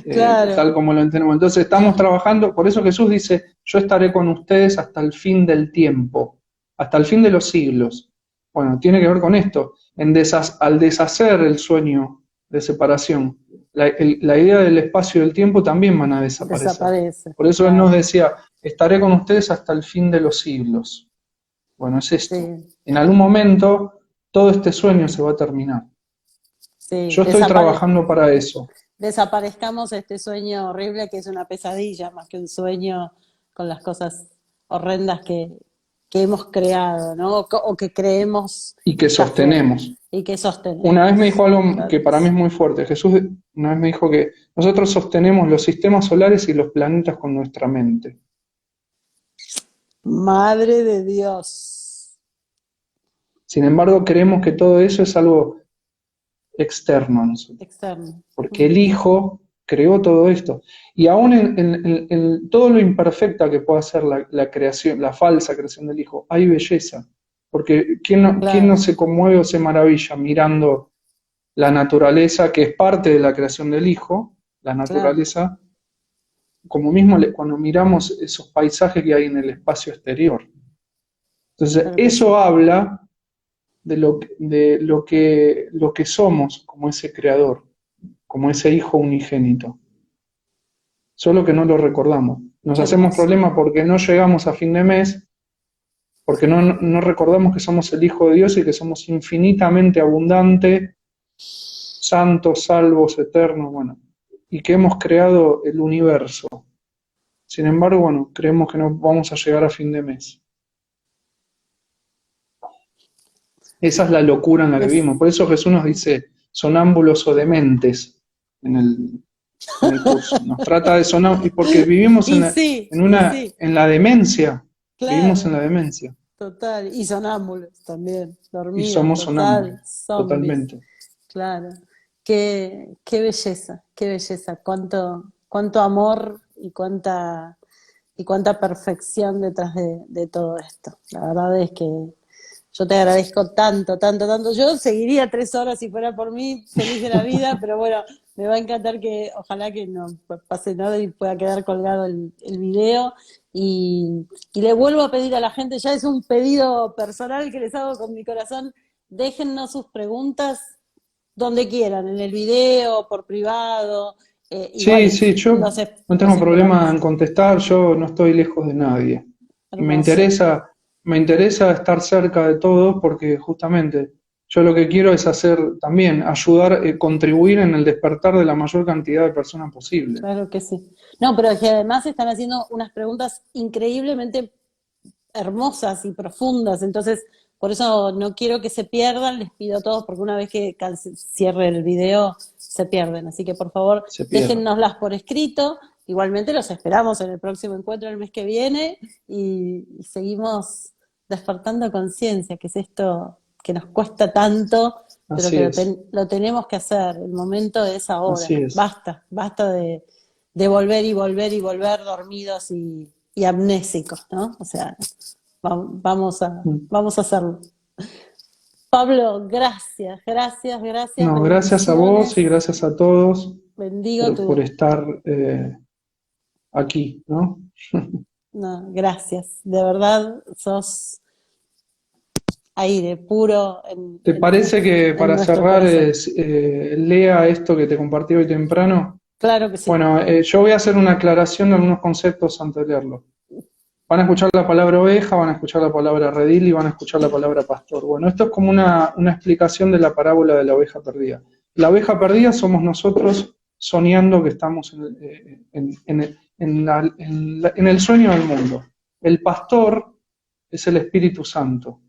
Claro, tal como lo entendemos. Entonces estamos trabajando, por eso Jesús dice, yo estaré con ustedes hasta el fin del tiempo, hasta el fin de los siglos. Bueno, tiene que ver con esto, al deshacer el sueño de separación, la idea del espacio y del tiempo también van a desaparecer. desaparece, Por eso Él nos claro. decía, estaré con ustedes hasta el fin de los siglos. Bueno, es esto. Sí, En algún momento todo este sueño se va a terminar. sí, Yo estoy trabajando para eso. desaparezcamos este sueño horrible que es una pesadilla más que un sueño con las cosas horrendas que hemos creado, ¿no? O que creemos Y que ya fueron sostenemos. y que Una vez me sostenemos. dijo algo Claro que que para mí sí. es muy fuerte. Jesús una vez me dijo que nosotros sostenemos los sistemas solares y los planetas con nuestra mente. Madre de Dios. Sin embargo, creemos que todo eso es algo externo a nosotros, Externo. porque el Hijo creó todo esto. Y aún en todo lo imperfecta que pueda ser la creación, la falsa creación del Hijo, hay belleza. Porque quién no Claro, se conmueve o se maravilla mirando la naturaleza, que es parte de la creación del Hijo, la claro. naturaleza, como mismo cuando miramos esos paisajes que hay en el espacio exterior. Entonces, Claro que eso sí. habla lo que somos como ese creador, como ese hijo unigénito. Solo que no lo recordamos. Nos Qué hacemos hermoso. problemas porque no llegamos a fin de mes, porque no recordamos que somos el Hijo de Dios y que somos infinitamente abundantes, santos, salvos, eternos, bueno, y que hemos creado el universo. Sin embargo, bueno, creemos que no vamos a llegar a fin de mes. Esa es la locura en la que vivimos. Des- Por eso Jesús nos dice sonámbulos o dementes en el curso. Nos trata de sonar, y porque vivimos y sí, en la demencia, vivimos en claro, la demencia total. Y sonámbulos también, y dormidos, somos sonámbulos, total, zombies, totalmente. claro. Qué belleza, cuánto amor y cuánta y cuánta perfección detrás de todo esto. La verdad es que yo te agradezco tanto, tanto, tanto. Yo seguiría 3 horas si fuera por mí, feliz de la vida, pero bueno, me va a encantar que, ojalá que no pase nada y pueda quedar colgado el video. Y le vuelvo a pedir a la gente, ya es un pedido personal que les hago con mi corazón, déjennos sus preguntas donde quieran, en el video, por privado. Sí, Igual sí, yo no los tengo problema esperamos. en contestar, yo no estoy lejos de nadie. Y Hermoso. me interesa estar cerca de todos porque justamente yo lo que quiero es hacer también, ayudar, contribuir en el despertar de la mayor cantidad de personas posible. Claro que sí. No, pero que además están haciendo unas preguntas increíblemente hermosas y profundas, entonces por eso no quiero que se pierdan, les pido a todos, porque una vez que cierre el video se pierden, así que por favor Se pierde. déjennoslas por escrito, igualmente los esperamos en el próximo encuentro el mes que viene y seguimos despertando conciencia, que es esto que nos cuesta tanto, pero Así que es, lo tenemos que hacer, el momento es ahora, así es. basta, basta de volver y volver y volver dormidos y amnésicos, ¿no? O sea, Mm. vamos a hacerlo. Pablo, gracias, gracias, gracias, No, gracias a vos y bendiciones, gracias a todos bendigo por tu, estar aquí, ¿no? no, gracias, de verdad sos aire puro ¿Te parece que en para nuestro cerrar corazón. lea esto que te compartí hoy temprano? Claro que sí. Bueno, yo voy a hacer una aclaración de algunos conceptos antes de leerlo. Van a escuchar la palabra oveja, van a escuchar la palabra redil y van a escuchar la palabra pastor. Bueno, esto es como una explicación de la parábola de la oveja perdida. La oveja perdida somos nosotros soñando que estamos en el sueño del mundo. El pastor es el Espíritu Santo,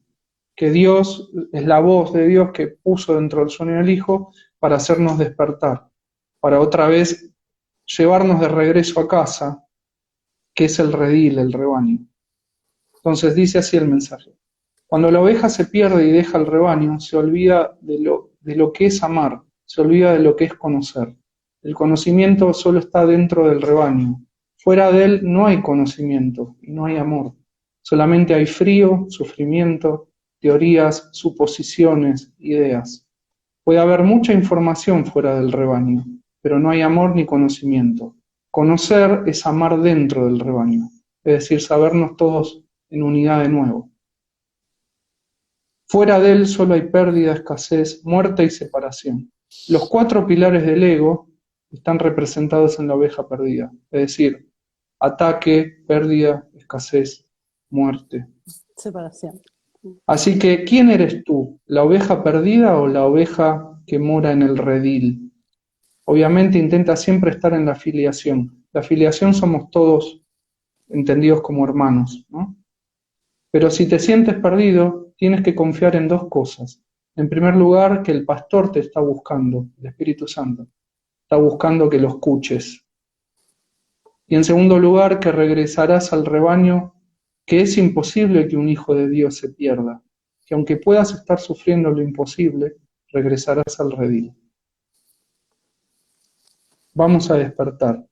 que Dios es la voz de Dios que puso dentro del sueño del Hijo para hacernos despertar, para otra vez llevarnos de regreso a casa, que es el redil, el rebaño. Entonces dice así el mensaje. Cuando la oveja se pierde y deja el rebaño, se olvida de lo que es amar, se olvida de lo que es conocer. El conocimiento solo está dentro del rebaño. Fuera de él no hay conocimiento y no hay amor. Solamente hay frío, sufrimiento, teorías, suposiciones, ideas. Puede haber mucha información fuera del rebaño, pero no hay amor ni conocimiento. Conocer es amar dentro del rebaño, es decir, sabernos todos en unidad de nuevo. Fuera de él solo hay pérdida, escasez, muerte y separación. Los 4 pilares del ego están representados en la oveja perdida, es decir, ataque, pérdida, escasez, muerte. Separación. Así que, ¿quién eres tú? ¿La oveja perdida o la oveja que mora en el redil? Obviamente intenta siempre estar en la filiación. La filiación somos todos entendidos como hermanos, ¿no? Pero si te sientes perdido, tienes que confiar en 2 cosas. En primer lugar, que el pastor te está buscando, el Espíritu Santo. Está buscando que lo escuches. Y en segundo lugar, que regresarás al rebaño, que es imposible que un hijo de Dios se pierda. Que aunque puedas estar sufriendo lo imposible, regresarás al redil. Vamos a despertar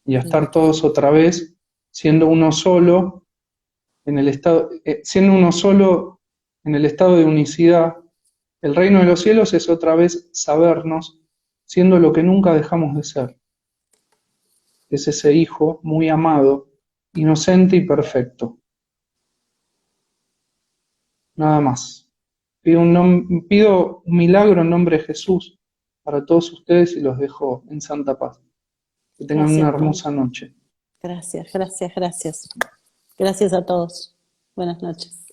y a estar todos otra vez siendo uno solo en el estado, siendo uno solo en el estado de unicidad. El reino de los cielos es otra vez sabernos siendo lo que nunca dejamos de ser. Es ese hijo muy amado, inocente y perfecto. Nada más. Pido un milagro en nombre de Jesús para todos ustedes y los dejo en santa paz. Que tengan una Gracias, Pablo. hermosa noche. Gracias, gracias, gracias. Gracias a todos. Buenas noches.